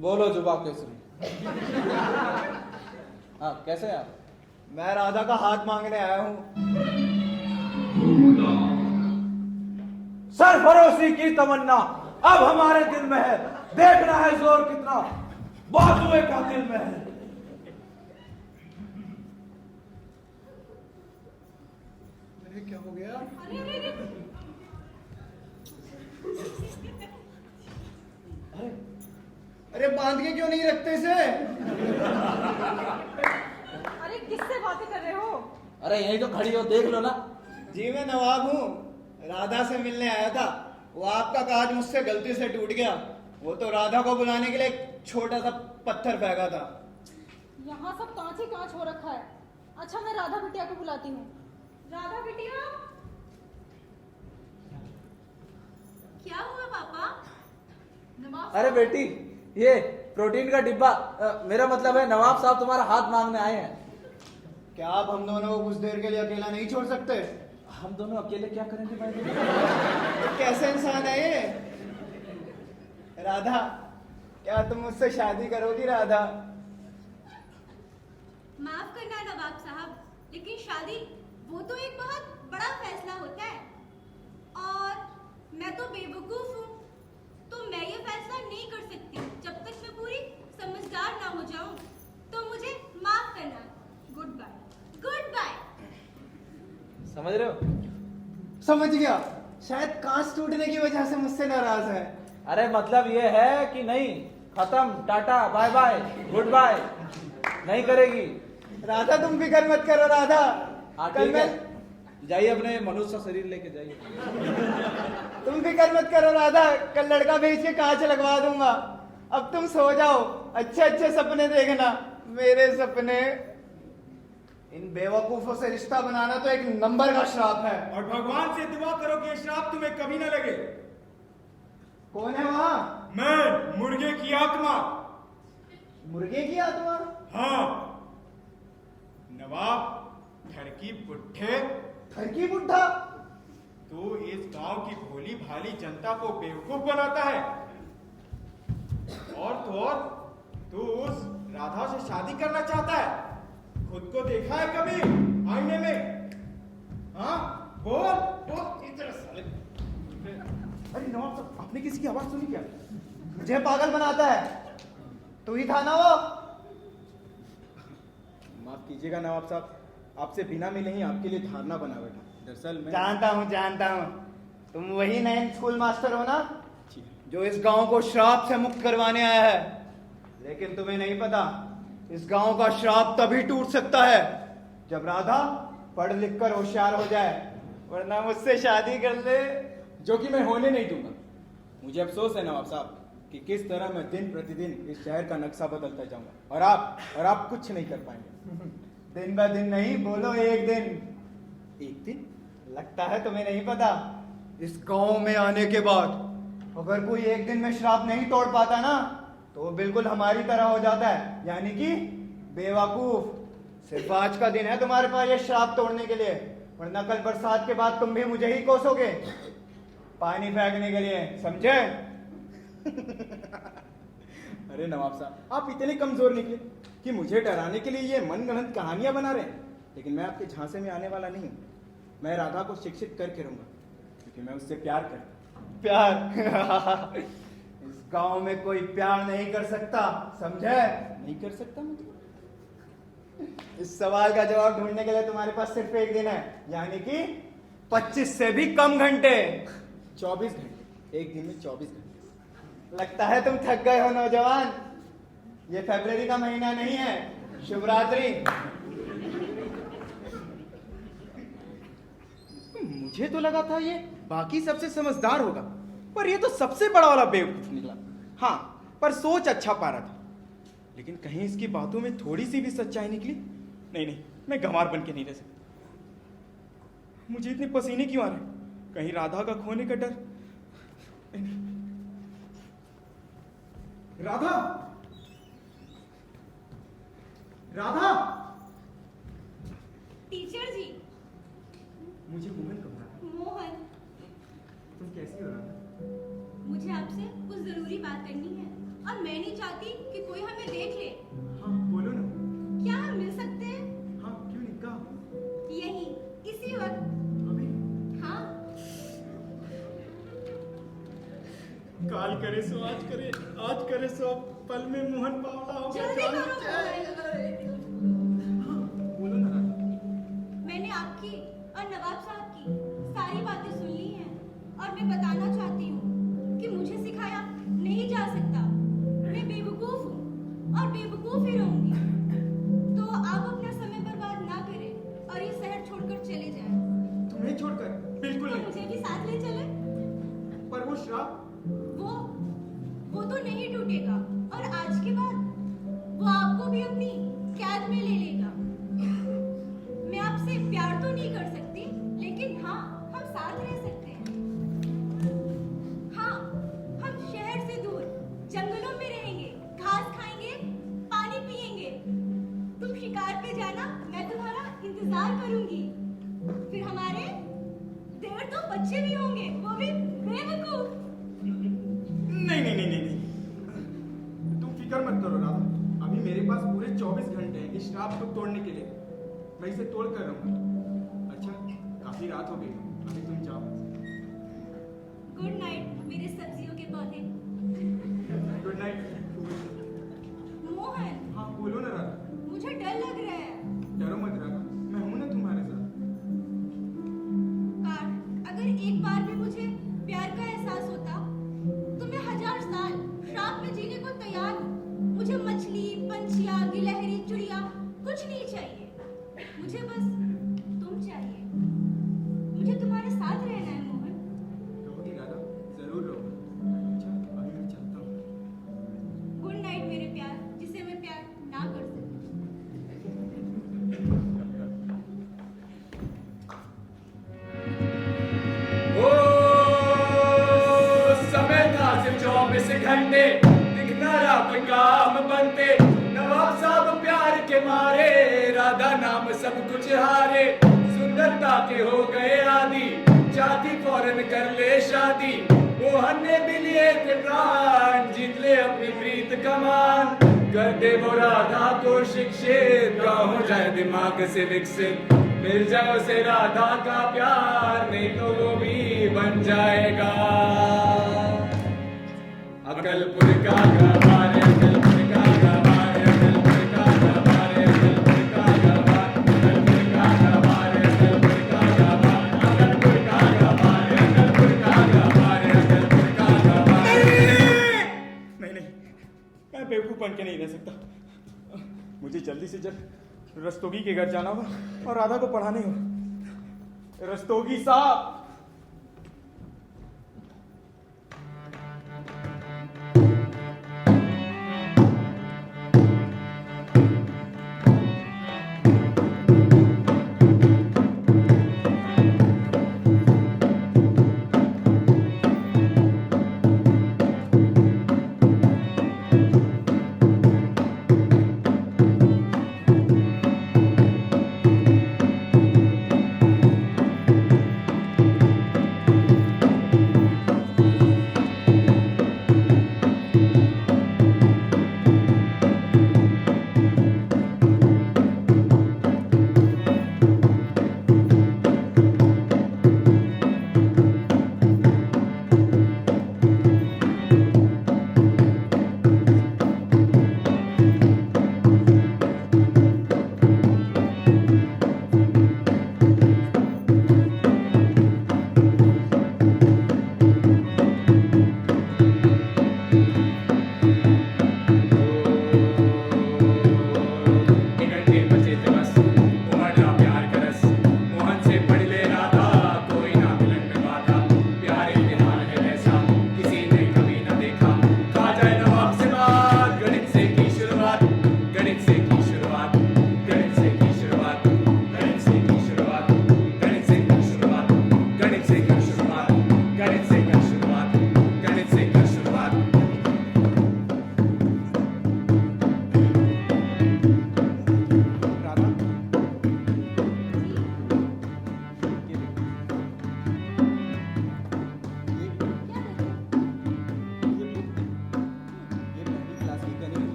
बोलो जुबा केसरी। हाँ, कैसे हैं आप? मैं राधा का हाथ मांगने आया हूं। सरफरोशी की तमन्ना अब हमारे दिल में है, देखना है जोर कितना बाजुए का दिल में है। अरे क्या हो गया? अरे बांध के क्यों नहीं रखते इसे? अरे किससे बातें कर रहे हो? अरे यही तो खड़ी हो, देख लो ना। जी मैं नवाब हूँ, राधा से मिलने आया था। वो आपका काज मुझसे गलती से टूट गया। वो तो राधा को बुलाने के लिए एक छोटा सा पत्थर फेंका था। यहाँ सब कांच ही कांच हो रखा है। अच्छा, मैं राधा बिटिया को बुलाती हूँ। राधा बिटिया। क्या हुआ पापा? नवाब अरे बेटी, ये प्रोटीन का डिब्बा, मेरा मतलब है नवाब साहब तुम्हारा हाथ मांगने आए हैं। क्या आप हम दोनों को कुछ देर के लिए अकेला नहीं छोड़ सकते? हम दोनों अकेले क्या करेंगे भाई? तो कैसे इंसान है ये? राधा, क्या तुम मुझसे शादी करोगी? राधा, माफ करना नवाब साहब, लेकिन शादी वो तो एक बहुत बड़ा फैसला होता है, और मैं तो बेवकूफ हूँ, तो मैं ये फैसला नहीं कर सकती जब तक मैं पूरी समझदार ना हो जाऊं। तो मुझे माफ करना। Goodbye. Goodbye. समझ रहे हो? समझ गया। शायद कांच टूटने की वजह से मुझसे नाराज है। अरे मतलब ये है कि नहीं, खत्म, टाटा, बाय बाय, गुड बाय नहीं करेगी। राधा तुम फिक्र मत करो। राधा, हाँ कल ठीक मैं है, जाइए अपने मनुष्य का शरीर लेके जाइए। तुम फिक्र मत करो राधा, कल लड़का भेज के कांच लगवा दूंगा। अब तुम सो जाओ, अच्छे अच्छे सपने देखना। मेरे सपने। इन बेवकूफों से रिश्ता बनाना तो एक नंबर का श्राप है। और भगवान से दुआ करो कि ये श्राप तुम्हें कभी ना लगे। कौन है वहां? मैं, मुर्गे की आत्मा। मुर्गे की आत्मा? हाँ, नवाब ठरकी बुड्ढे, ठरकी बुड्ढा? तू इस गांव की भोली भाली जनता को बेवकूफ बनाता है, और तो और तू उस राधा से शादी करना चाहता है। खुद को देखा है कभी आईने में? हाँ, बोल बोल। इधर साले। अरे नवाब साहब, आपने किसी की आवाज सुनी क्या? मुझे पागल बनाता है। तू ही था ना वो? माफ कीजिएगा नवाब साहब, आपसे बिना मिले ही आपके लिए धारणा बना बैठा। दरअसल मैं जानता हूँ। तुम वही नए स्कूल मास्टर हो ना, जी। जो इस गांव को श्राप से मुक्त करवाने आया है। लेकिन तुम्हें नहीं पता, इस गांव का श्राप तभी टूट सकता है जब राधा पढ़ लिख कर होशियार हो जाए, वरना मुझसे शादी कर ले। जो कि मैं होने नहीं दूंगा। मुझे अफसोस है नवाब साहब, कि किस तरह मैं दिन प्रतिदिन इस शहर का नक्शा बदलता जाऊंगा और आप कुछ नहीं कर पाएंगे। दिन ब दिन नहीं, बोलो एक दिन। एक दिन? लगता है तुम्हें नहीं पता, इस गांव में आने के बाद अगर कोई एक दिन में श्राप नहीं तोड़ पाता ना, तो वो बिल्कुल हमारी तरह हो जाता है, यानी कि बेवकूफ। सिर्फ आज का दिन है तुम्हारे पास ये श्राप तोड़ने के लिए, वरना कल बरसात के बाद तुम भी मुझे ही कोसोगे पानी फेंकने के लिए, समझे? अरे नवाब साहब, आप इतने कमजोर निकले कि मुझे डराने के लिए ये मनगढ़ंत कहानियां बना रहे हैं। लेकिन मैं आपके झांसे में आने वाला नहीं हूं। मैं राधा को शिक्षित करके रहूंगा, क्योंकि मैं उससे प्यार करता हूं। प्यार? इस गांव में कोई प्यार नहीं कर सकता, समझे? नहीं कर सकता मतलब? इस सवाल का जवाब ढूंढने के लिए तुम्हारे पास सिर्फ एक दिन है, यानी कि 25 से भी कम घंटे। 24 घंटे, एक दिन में 24 घंटे। लगता है तुम थक गए हो नौजवान। ये फरवरी का महीना नहीं है, शिवरात्रि। मुझे तो लगा था ये बाकी सबसे समझदार होगा, पर ये तो सबसे बड़ा वाला बेवकूफ निकला। हाँ, पर सोच अच्छा पा रहा था, लेकिन कहीं इसकी बातों में थोड़ी सी भी सच्चाई निकली। नहीं, मैं गंवार बन के नहीं रह सकता। मुझे इतने पसीने क्यों आ रहे? कहीं राधा का खोने का डर? राधा, राधा! टीचर जी। मुझे मोहन कब रहा? मोहन, तुम कैसी हो राधा? मुझे आपसे कुछ जरूरी बात करनी है और मैं नहीं चाहती कि कोई हमें देख ले। हाँ, बोलो ना। क्या हम मिल सकते हैं? हाँ, क्यों नहीं, कहाँ? यही, इसी वक्त। अभी? हाँ। काल करे सो आज करे सो पल में मोहन बावला हो गया। जल्दी करो। हाँ, बोलो ना राधा। मैंने आपकी और नवाब साहब की सारी बातें सुन ली हैं और मैं बताना चाहती हूँ कि मुझे सिखाया नहीं जा सकता। मैं बेवकूफ हूँ और बेवकूफ ही रहूंगी। तो आप अपना समय बर्बाद ना करें और ये शहर छोड़कर चले जाएं। तुम्हें छोड़कर? बिल्कुल तो नहीं। मुझे भी साथ ले चले। पर वो श्राप? वो तो नहीं टूटेगा और आज के बाद वो आपको भी अपनी कैद में ले लेगा। मैं आपसे प्यार तो नहीं कर सकती, लेकिन हाँ, हम साथ रह सकते हैं। हाँ, हम शहर से दूर जंगलों में रहेंगे, घास खाएंगे, पानी पिएंगे। तुम शिकार पे जाना, मैं तुम्हारा इंतजार करूंगी। फिर हमारे 1.5-2 बच्चे भी होंगे, वो भी बेवकूफ। नहीं, तुम फिक्र मत करो राधा। अभी मेरे पास पूरे 24 घंटे हैं इस श्राप को तोड़ने के लिए। मैं इसे तोड़ कर रहूंगा। अच्छा, काफी रात हो गई, अभी तुम जाओ। गुड नाइट मेरे सब्जियों के पौधे। Good night. मोहन, हाँ, बोलो ना राधा। मुझे डर लग रहा है। डरो मत राधा, मैं हूं ना तुम्हारे साथ। काश अगर एक बार भी मुझे प्यार का एहसास होता तो मैं 1000 साल श्राप में जीने को तैयार हूँ। मुझे मछली, पंछियाँ, गिलहरी, चिड़िया कुछ नहीं चाहिए। मुझे बस तुम चाहिए। मुझे तुम्हारे साथ रहना है मोहन। रहोगी राधा? जरूर रहोगी। अच्छा, अभी मैं चलता हूँ। गुड नाइट मेरे प्यार, जिसे मैं प्यार ना कर सकती। समय था सिर्फ 24 घंटे, दिखना रात काम बनते। नवाब साहब प्यार के मारे, राधा नाम सब कुछ हारे। सुंदरता के हो गए आदि, चाहती फौरन कर ले शादी। मोहन ने भी लिए थे प्राण, जीत ले अपनी प्रीत कमान। कर दे वो राधा को शिक्षित, गाँव हो जाए दिमाग से विकसित। मिल जाओ से राधा का प्यार, नहीं तो वो भी बन जाएगा अकलपुर का गवार। अकलपुर का गवार, अकलपुर का गवार, अकलपुर का गवार, अकलपुर का गवार, अकलपुर का गवार, अकलपुर का गवार, अकलपुर का गवार, अकलपुर का गवार। नहीं, मैं बेवकूफ बन के नहीं रह सकता। मुझे जल्दी से जल्द रस्तोगी के घर जाना होगा और राधा को पढ़ाने होगा। रस्तोगी साहब!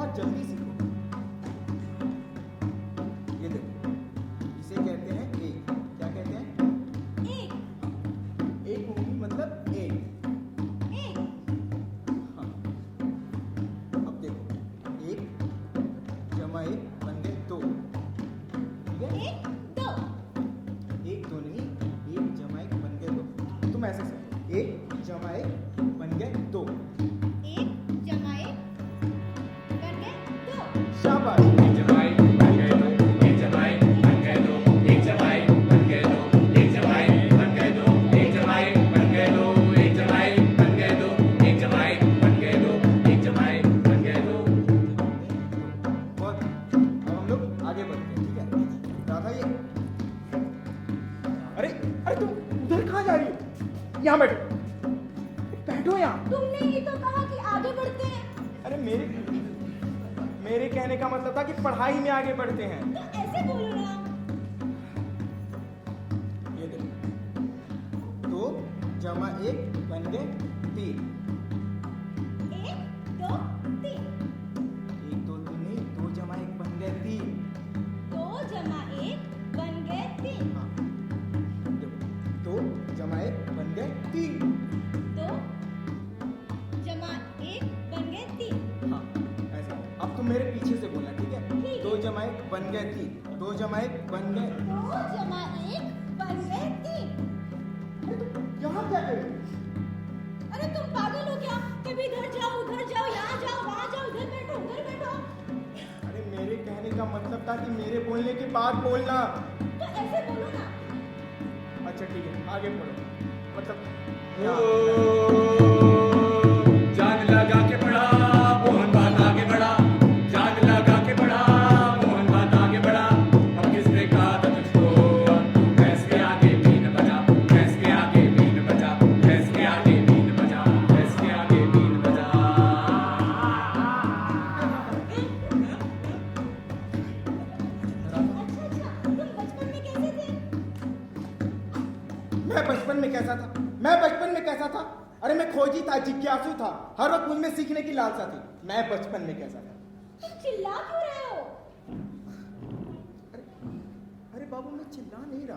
बहुत जल्दी सीखोगे। ये देखो, इसे कहते हैं एक। क्या कहते हैं? एक एक उंगली मतलब एक। एक हाँ। अब देखो, एक जमा एक बन गए दो। ठीक है? एक दो एक दो नहीं, एक जमा एक बन गए दो। तुम ऐसे समझो, एक जमा एक बन गए दो। एक जमा एक बन गए दो। शाबाश। एक जमाई बन गए दो, एक जमाई बन गए दो, एक जमाई बन गए दो, एक जमाई बन गए दो, एक जमाई बन गए दो, एक जमाई बन गए दो, एक जमाई बन गए दो, एक जमाई बन गए दो। बहुत। अब हम लोग आगे बढ़ते हैं, ठीक है? राधा ये। अरे अरे तुम उधर कहाँ जा रही हो? यहाँ बैठो, बैठो यहाँ। तुमने ही तो कहा कि आगे बढ़ते हैं, अरे मेरे कहने का मतलब था कि पढ़ाई में आगे बढ़ते हैं। तो ऐसे बोलो ना। ये देखो, दो जमा एक बन गए तीन। एक दो तीन। एक दो तीन नहीं, दो जमा एक बन गए तीन। दो जमा एक बन गए तीन। हाँ, देखो, दो जमा एक बन गए तीन। दो जमा एक बन गए तीन। हाँ, ऐसा। अब तुम मेरे पीछे से बोलना, ठीक है? ठीक है। दो जमा एक बन गए तीन, दो जमा एक बन गए। दो जमा एक बन गए तीन। यहाँ क्या कर रही हो? अरे तुम पागल हो क्या? कभी इधर जाओ उधर जाओ, यहाँ जाओ वहाँ जाओ, इधर बैठो उधर बैठो। अरे मेरे कहने का मतलब था कि मेरे बोलने के बाद बोलना। तो ऐसे बोलो ना। अच्छा ठीक है, आगे बोलो। मतलब जान लगा के बढ़ा मोहन बात आगे बढ़ा, जान लगा के बढ़ा मोहन बात आगे बढ़ा। अब किसने कहा था तुझको तू भैंस के आगे बीन बजा, भैंस के आगे बीन बजा, भैंस के आगे बीन बजा, भैंस के आगे बीन बजा। अच्छा तुम बचपन में कैसे थे? मैं बचपन में कैसा था? मैं बचपन में कैसा था? अरे मैं खोजी था, जिज्ञासु था, हर वक्त मुझमें सीखने की लालसा थी। मैं बचपन में कैसा था? तुम चिल्ला क्यों रहे हो? अरे अरे बाबू, मैं चिल्ला नहीं रहा।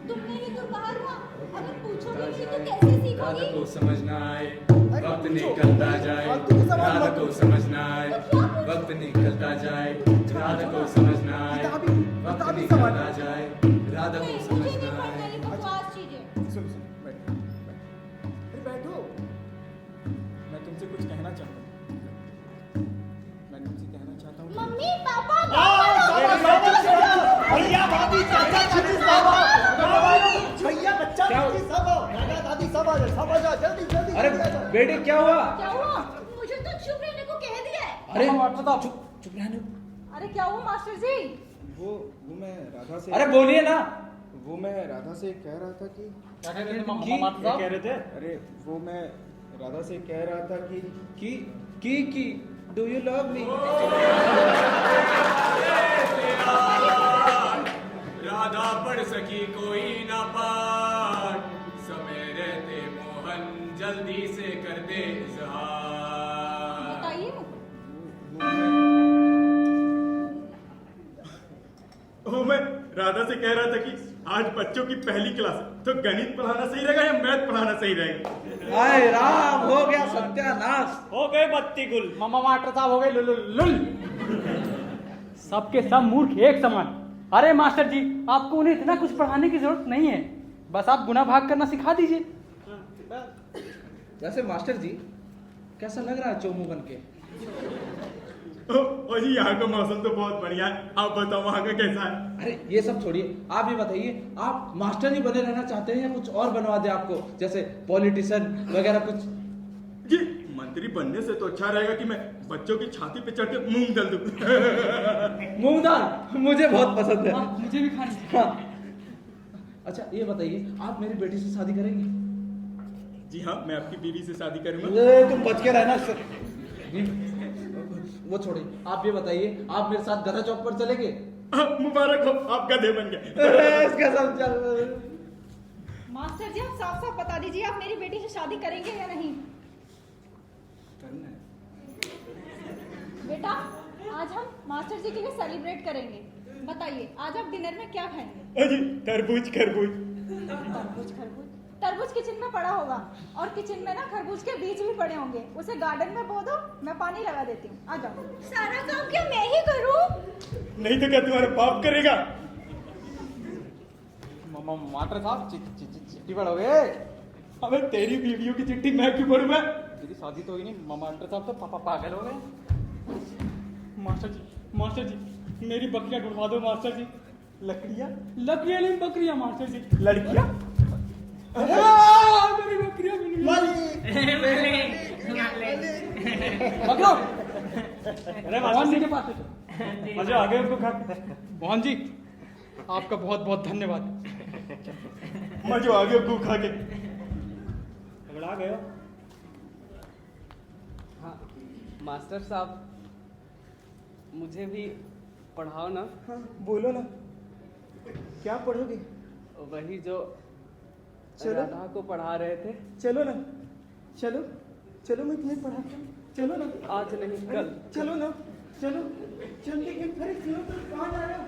तुमने ही तो कहा था अगर पूछोगे नहीं तो कैसे राधा सीखोगी? को समझना आए वक्त निकलता जाए, राधा को समझना आए वक्त निकलता जाए, राधा को समझना आए वक्त निकलता जाए, राधा को नहीं, मुझे समझना नहीं आए। पढ़ना ये बकवास चीजें। सुन सुन, बैठो बैठो। अरे बैठो, मैं तुमसे कुछ कहना चाहता हूँ। मैं तुमसे कहना चाहता हूँ। मम्मी पापा भैया भाभी चाचा चाची सब आओ। भैया बच्चा बच्ची सब आओ, दादा दादी सब आ जाओ, सब आ जाओ, जल्दी जल्दी। अरे जल्दी आ जाओ। बेटे क्या हुआ? क्या हुआ? मुझे तो चुप रहने को कह दिया है। अरे बताओ। चुप रहने। अरे क्या हुआ मास्टर जी? वो मैं राधा से अरे बोलिए ना। वो मैं राधा से कह रहा था कि क्या कह रहे थे क्या कह रहे थे? अरे वो मैं राधा से कह रहा था कि do you love me? Radha पढ़ सकी कोई ना पाठ, समय रहते मोहन जल्दी से कर दे इजहार। बताइए। वो मैं राधा से कह रहा था कि आज बच्चों की पहली क्लास है, तो गणित पढ़ाना सही रहेगा या मैथ पढ़ाना सही रहेगा? हाय राम, हो गया सत्यानाश। हो गए बत्ती गुल। मामा मास्टर साहब हो गए लुल। सबके सब मूर्ख एक समान। अरे मास्टर जी, आपको उन्हें इतना कुछ पढ़ाने की जरूरत नहीं है, बस आप गुना भाग करना सिखा दीजिए। वैसे मास्टर जी कैसा लग रहा है चोमू बन के? और जी यहाँ का मौसम तो बहुत बढ़िया है, आप बताओ वहाँ का कैसा है? अरे ये सब छोड़िए, आप ये बताइए, आप मास्टर ही बने रहना चाहते हैं या कुछ और बनवा दे आपको, जैसे पॉलिटिशियन वगैरह कुछ? जी मंत्री बनने से तो अच्छा रहेगा कि मैं बच्चों की छाती पे चढ़ के मूंग दल दूं। मूंग दाल मुझे बहुत पसंद है। मुझे भी खानी चाहिए। हाँ। अच्छा ये बताइए, आप मेरी बेटी से शादी करेंगे? जी हाँ, मैं आपकी बीवी से शादी करूंगा। तुम बच के रहना। वो छोड़िए, आप ये बताइए, आप मेरे साथ गधा चौक पर चलेंगे? मुबारक हो, आप गधे बन गए। इसका सब चल। मास्टर जी आप साफ साफ बता दीजिए आप मेरी बेटी से शादी करेंगे या नहीं? करना है। बेटा, आज हम मास्टर जी के लिए सेलिब्रेट करेंगे। बताइए आज आप डिनर में क्या खाएंगे? अजी तरबूज खरबूज। तरबूज खरबूज? तरबूज किचन में पड़ा होगा और किचन में ना खरबूज के बीज भी पड़े होंगे। उसे गार्डन में बो दो, मैं पानी लगा देती हूँ। आ जाओ। सारा काम क्या मैं ही करूं? नहीं तो क्या तुम्हारा बाप करेगा? मास्टर साहब चिट्ठी पढ़ोगे? अबे तेरी बीवियों की चिट्ठी मैं क्यों पढ़ूंगा? मेरी शादी तो हुई नहीं, मास्टर साहब तो पापा पागल हो गए। मास्टर जी मेरी बकरियां ढूंढवा दो मास्टर जी। लकड़ियाँ? लकड़ियां नहीं, बकरियां मास्टर जी। लड़कियाँ? मेरी बकरियां मिल पकड़ो। अरे मोहन जी के पास मजा आ गया उनको खा। मोहन जी आपका बहुत बहुत धन्यवाद। मजो आ गया गू खा के। झगड़ा गया। हाँ मास्टर साहब, मुझे भी पढ़ाओ ना। हाँ बोलो ना, क्या पढ़ोगे? वही जो चलो। राधा को पढ़ा रहे थे। चलो ना, चलो चलो मैं तुम्हें पढ़ाता हूँ। चलो ना। आज नहीं कल। चलो ना, चलो चल। लेकिन अरे क्यों तुम कहाँ जा रहे हो?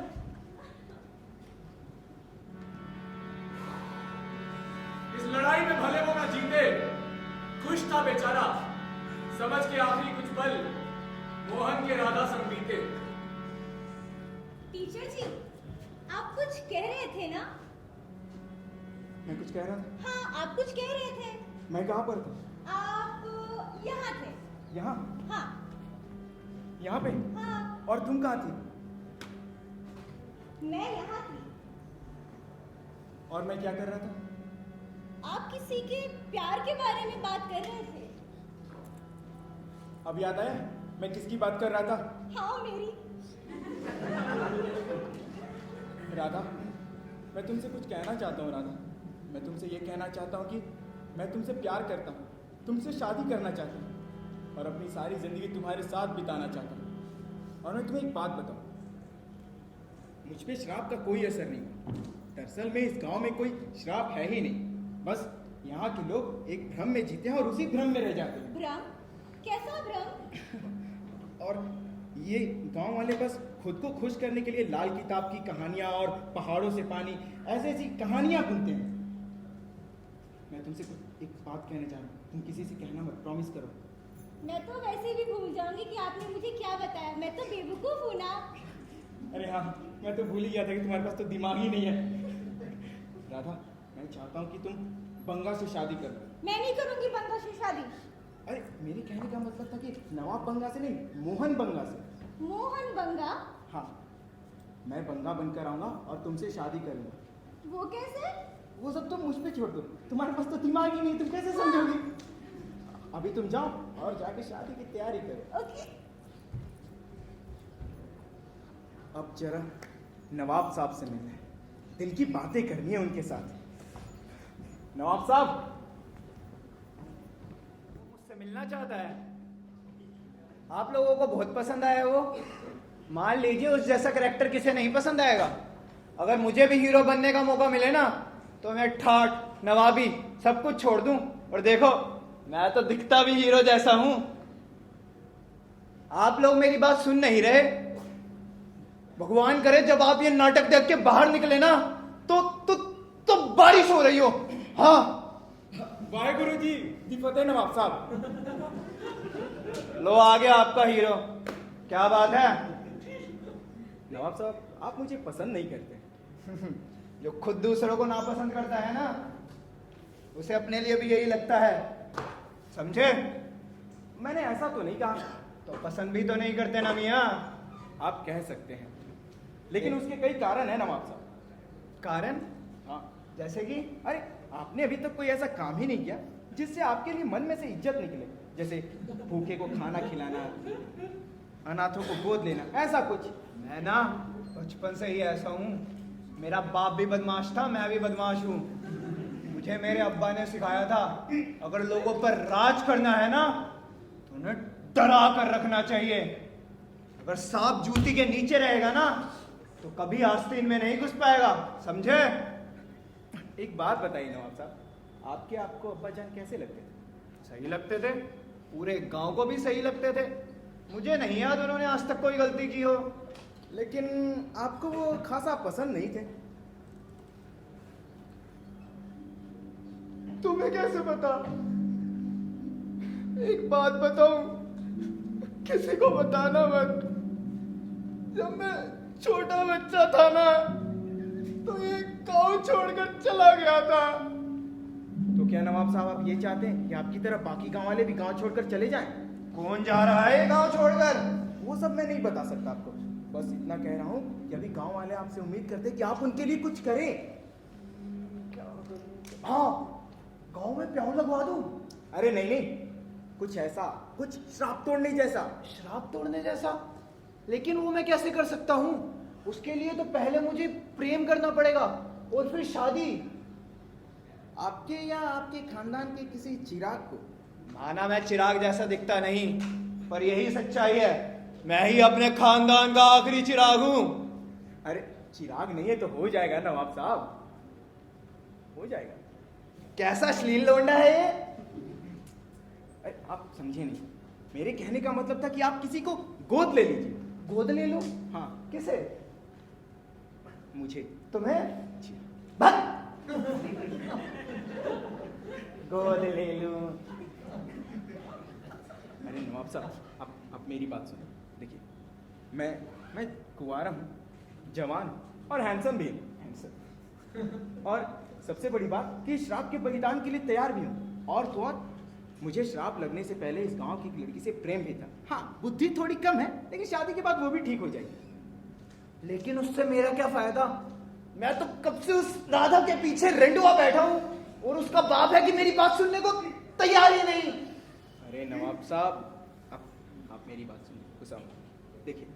इस लड़ाई में भले वो ना जीते, खुश था बेचारा, समझ के आखिरी कुछ पल मोहन के राधा संग बीते। टीचर जी आप कुछ कह रहे थे ना? मैं कुछ कह रहा था। हाँ आप कुछ कह रहे थे। मैं कहाँ पर था? आप यहाँ थे। यहाँ? हाँ यहाँ पे? हाँ और तुम कहाँ थी? मैं यहाँ थी। और मैं क्या कर रहा था? आप किसी के प्यार के बारे में बात कर रहे थे। अब याद आया मैं किसकी बात कर रहा था? हाँ मेरी। राधा, मैं तुमसे कुछ कहना चाहता हूँ। राधा, मैं तुमसे ये कहना चाहता हूँ कि मैं तुमसे प्यार करता हूँ, तुमसे शादी करना चाहता हूँ और अपनी सारी जिंदगी तुम्हारे साथ बिताना चाहता हूँ। और मैं तुम्हें एक बात बताऊँ, मुझ पे श्राप का कोई असर नहीं हुआ। दरअसल में इस गांव में कोई श्राप है ही नहीं, बस यहाँ के लोग एक भ्रम में जीते हैं और उसी भ्रम में रह जाते हैं। भ्रम? कैसा भ्रम? और ये गांव वाले बस खुद को खुश करने के लिए लाल किताब की कहानियां और पहाड़ों से पानी ऐसी ऐसी कहानियां बुनते हैं। मैं तुमसे एक बात कहना चाह रहा हूँ, तुम किसी से कहना मत, प्रॉमिस करो। मैं तो वैसे भी भूल जाऊंगी कि आपने मुझे क्या बताया। मैं तो बेवकूफ हूँ ना। अरे हाँ, मैं तो भूल ही गया था कि तुम्हारे पास तो दिमाग ही नहीं है। राधा, मैं चाहता हूँ कि तुम बंगा से शादी करो। मैं नहीं करूंगी बंगा से शादी। अरे मेरे कहने का मतलब था कि नवाब बंगा से नहीं, मोहन बंगा से। मोहन बंगा? हाँ, मैं बंगा बनकर आऊंगा और तुमसे शादी करूंगा। वो कैसे? वो सब तुम मुझ पे छोड़ दो, तुम्हारे पास तो दिमाग ही नहीं, तुम कैसे समझोगी? अभी तुम जाओ और जाके शादी की तैयारी करो। ओके। अब जरा नवाब साहब से मिलना है, दिल की बातें करनी है उनके साथ। नवाब साहब, मुझसे मिलना चाहता है। आप लोगों को बहुत पसंद आया वो। मान लीजिए उस जैसा कैरेक्टर किसे नहीं पसंद आएगा। अगर मुझे भी हीरो बनने का मौका मिले ना, तो मैं ठाट नवाबी सब कुछ छोड़ दूं। और देखो, मैं तो दिखता भी हीरो जैसा हूं। आप लोग मेरी बात सुन नहीं रहे। भगवान करे जब आप ये नाटक देख के बाहर निकले ना, तो बारिश हो रही हो। हाँ, वाहेगुरु जी दी फतेह नवाब साहब। लो आ गया आपका हीरो। क्या बात है? नवाब साहब, आप मुझे पसंद नहीं करते। जो खुद दूसरों को नापसंद करता है ना, उसे अपने लिए भी यही लगता है, समझे? मैंने ऐसा तो नहीं कहा। तो पसंद भी तो नहीं करते ना मियाँ। आप कह सकते हैं, लेकिन उसके कई कारण है नवाब साहब। कारण? हाँ, जैसे कि? अरे आपने अभी तक कोई ऐसा काम ही नहीं किया जिससे आपके लिए मन में से इज्जत निकले। जैसे भूखे को खाना खिलाना, अनाथों को गोद लेना, ऐसा कुछ। मैं ना बचपन से ही ऐसा हूँ। मेरा बाप भी बदमाश था, मैं भी बदमाश हूँ। मुझे मेरे अब्बा ने सिखाया था, अगर लोगों पर राज करना है ना, तो उन्हें डरा कर रखना चाहिए। अगर सांप जूती के नीचे रहेगा ना, तो कभी आस्तीन में नहीं घुस पाएगा, समझे? एक बात बताइए नवाब साहब, आपको अब्बा जान कैसे लगते थे? सही लगते थे, पूरे गांव को भी सही लगते थे। मुझे नहीं याद उन्होंने आज तक कोई गलती की हो। लेकिन आपको वो खासा पसंद नहीं थे। तुम्हें कैसे पता? एक बात बताऊं, किसी को बताना मत। जब मैं छोटा बच्चा था ना, तो ये गांव छोड़कर चला गया था। तो क्या नवाब साहब आप ये चाहते हैं कि आपकी तरह बाकी गांव वाले भी गांव छोड़कर चले जाएं? कौन जा रहा है गांव छोड़कर? वो सब मैं नहीं बता सकता आपको, बस इतना कह रहा हूँ कि अभी गांव वाले आपसे उम्मीद करते हैं कि आप उनके लिए कुछ करें। हाँ, गांव में प्याऊ लगवा दूं? अरे नहीं नहीं, कुछ ऐसा, कुछ श्राप तोड़ने जैसा। शराब तोड़ने जैसा? लेकिन वो मैं कैसे कर सकता हूँ? उसके लिए तो पहले मुझे प्रेम करना पड़ेगा और फिर शादी। आपके या आपके खानदान के किसी चिराग को? माना मैं चिराग जैसा दिखता नहीं, पर यही सच्चाई है, मैं ही अपने खानदान का आखिरी चिराग हूं। अरे चिराग नहीं है तो हो जाएगा नवाब साहब, हो जाएगा। कैसा अश्लील लौंडा है ये? अरे आप समझे नहीं, मेरे कहने का मतलब था कि आप किसी को गोद ले लीजिए। गोद ले लूं? हाँ, किसे? मुझे। तुम्हें? भाग! गोद ले लूं। अरे नवाब साहब आप मेरी बात सुनो। देखिए, मैं कुंवारा हूँ, जवान और हैंडसम भी हूँ। और सबसे बड़ी बात कि श्राप के बलिदान के लिए तैयार भी हूँ। और तो और मुझे श्राप लगने से पहले इस गांव की एक लड़की से प्रेम भी था। हाँ, बुद्धि थोड़ी कम है, लेकिन शादी के बाद वो भी ठीक हो जाएगी। लेकिन उससे मेरा क्या फायदा? मैं तो कब से उस राधा के पीछे रेंडुआ बैठा हूं और उसका बाप है कि मेरी बात सुनने को तैयार ही नहीं। अरे नवाब साहब, आप मेरी बात सुनिए हुसैन। देखिए,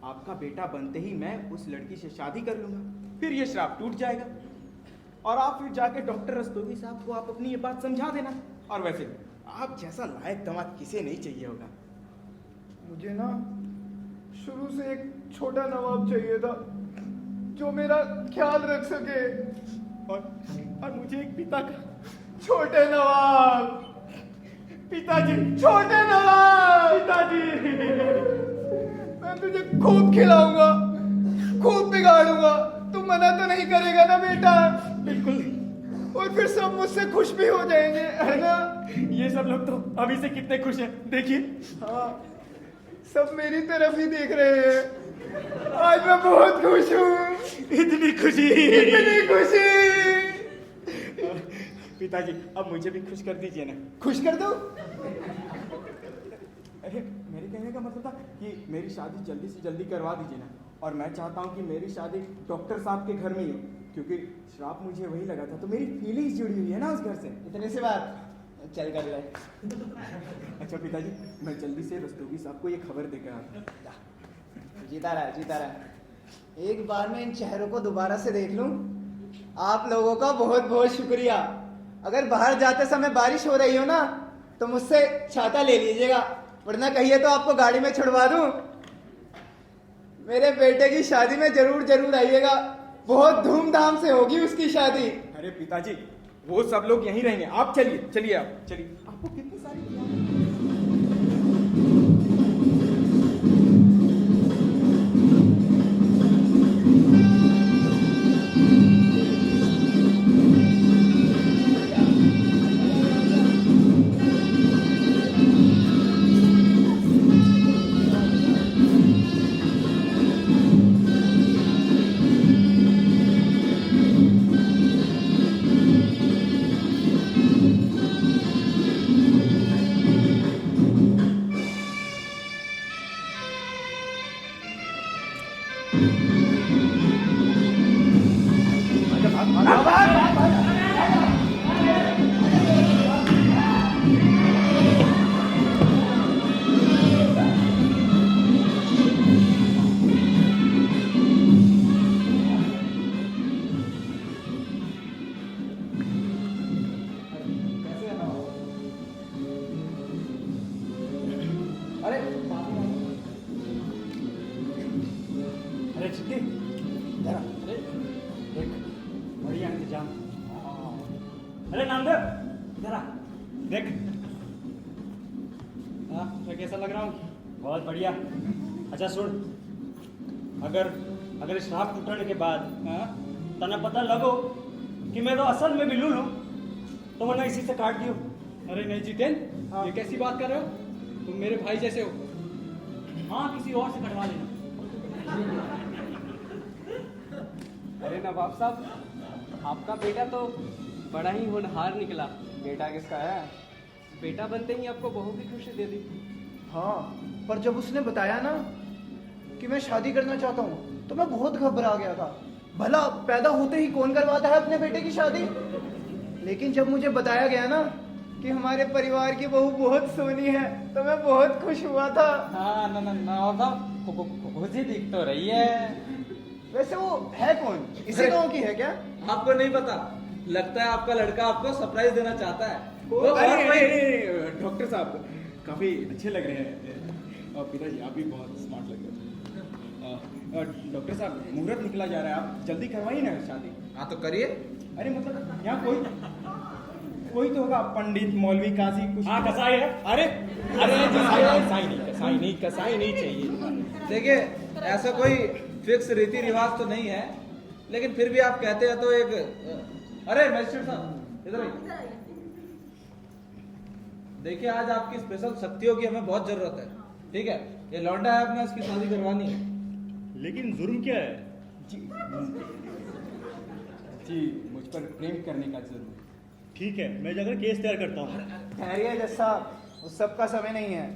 आपका बेटा बनते ही मैं उस लड़की से शादी कर लूंगा, फिर ये श्राप टूट जाएगा और आप फिर जाके डॉक्टर रस्तोगी साहब को आप अपनी ये बात समझा देना। और वैसे भी आप जैसा लायक दामाद किसे नहीं चाहिए होगा। मुझे ना शुरू से एक छोटा नवाब चाहिए था जो मेरा ख्याल रख सके, और मुझे एक पिता का। छोटे नवाब। पिताजी, छोटे नवाब। पिताजी, मैं तुझे खूब खिलाऊंगा, खूब बिगाड़ूंगा, तू मना तो नहीं करेगा ना बेटा? बिल्कुल नहीं। और फिर सब मुझसे खुश भी हो जाएंगे, है ना? ये सब लोग तो अभी से कितने खुश हैं, देखिए। हाँ, सब मेरी तरफ ही देख रहे हैं। आज मैं बहुत खुश हूँ। इतनी खुशी, इतनी खुशी। पिताजी अब मुझे भी खुश कर दीजिए ना। खुश कर दो? अरे मेरे कहने का मतलब था कि मेरी शादी जल्दी से जल्दी करवा दीजिए ना। और मैं चाहता हूँ कि मेरी शादी डॉक्टर साहब के घर में ही हो, क्योंकि श्राप मुझे वही लगा था, तो मेरी फीलिंग्स जुड़ी हुई है ना उस घर से। इतनी सी बात, चल कर ले। अच्छा पिताजी, मैं जल्दी से रस्तोगी साहब को ये खबर देकर आता हूँ। जीता रहा, जीता रहा। एक बार मैं इन चेहरों को दोबारा से देख लूं। आप लोगों का बहुत बहुत शुक्रिया। अगर बाहर जाते समय बारिश हो रही हो ना, तो मुझसे छाता ले लीजिएगा, वरना कहिए तो आपको गाड़ी में छुड़वा दूं। मेरे बेटे की शादी में जरूर जरूर आइएगा, बहुत धूमधाम से होगी उसकी शादी। अरे पिताजी, वो सब लोग यहीं रहेंगे, आप चलिए चलिए, आप चलिए। आपको कितनी सारी अरे चिट्टी, जरा देख, बढ़िया इंतजाम। अरे नामदेव, जरा देख। हाँ, मैं कैसा लग रहा हूँ? बहुत बढ़िया। अच्छा सुन, अगर श्राप टूटने के बाद तना पता लगो कि मैं तो असल में बिल्लू हूँ तो वरना इसी से काट दियो। अरे नहीं जितेंद्र, ये कैसी बात कर रहे हो? तुम मेरे भाई जैसे हो। हाँ, किसी और से कटवा लेना। अरे नवाब साहब, आपका बेटा तो बड़ा ही होनहार निकला। बेटा किसका है? बेटा बनते ही आपको बहू की खुशी दे दी। हाँ, पर जब उसने बताया ना कि मैं शादी करना चाहता हूँ तो मैं बहुत घबरा गया था। भला पैदा होते ही कौन करवाता है अपने बेटे की शादी? लेकिन जब मुझे बताया गया ना कि हमारे परिवार की बहू बहुत सोनी है तो मैं बहुत खुश हुआ था। हाँ ना खुशी दिख तो रही है। वैसे वो है कौन? इसी गांव की है क्या? आपको नहीं पता? लगता है आपका लड़का आपको सरप्राइज देना चाहता है। अरे डॉक्टर साहब काफी अच्छे लग रहे हैं और पिताजी आप भी बहुत स्मार्ट लग रहे हैं। डॉक्टर साहब मुहूर्त निकला जा रहा है, आप जल्दी करवाइए ना शादी। हाँ तो करिए। अरे मतलब यहाँ कोई तो होगा, पंडित मौलवी काजी कुछ। हाँ कसाई है। अरे कसाई नहीं चाहिए। देखिए ऐसा कोई फिक्स रीति रिवाज तो नहीं है, लेकिन फिर भी आप कहते हैं तो एक। अरे मजिस्ट्रेट साहब इधर आइए। देखिए आज आपकी स्पेशल शक्तियों की हमें बहुत जरूरत है। ठीक है, ये लौंडा है, अपने इसकी शादी करवानी है। लेकिन जुर्म क्या है? जी मुझ पर प्रेम करने का जरूर। ठीक है, मैं जाकर केस तैयार करता हूँ। ठहरिए जज साहब, उस सब का समय नहीं है।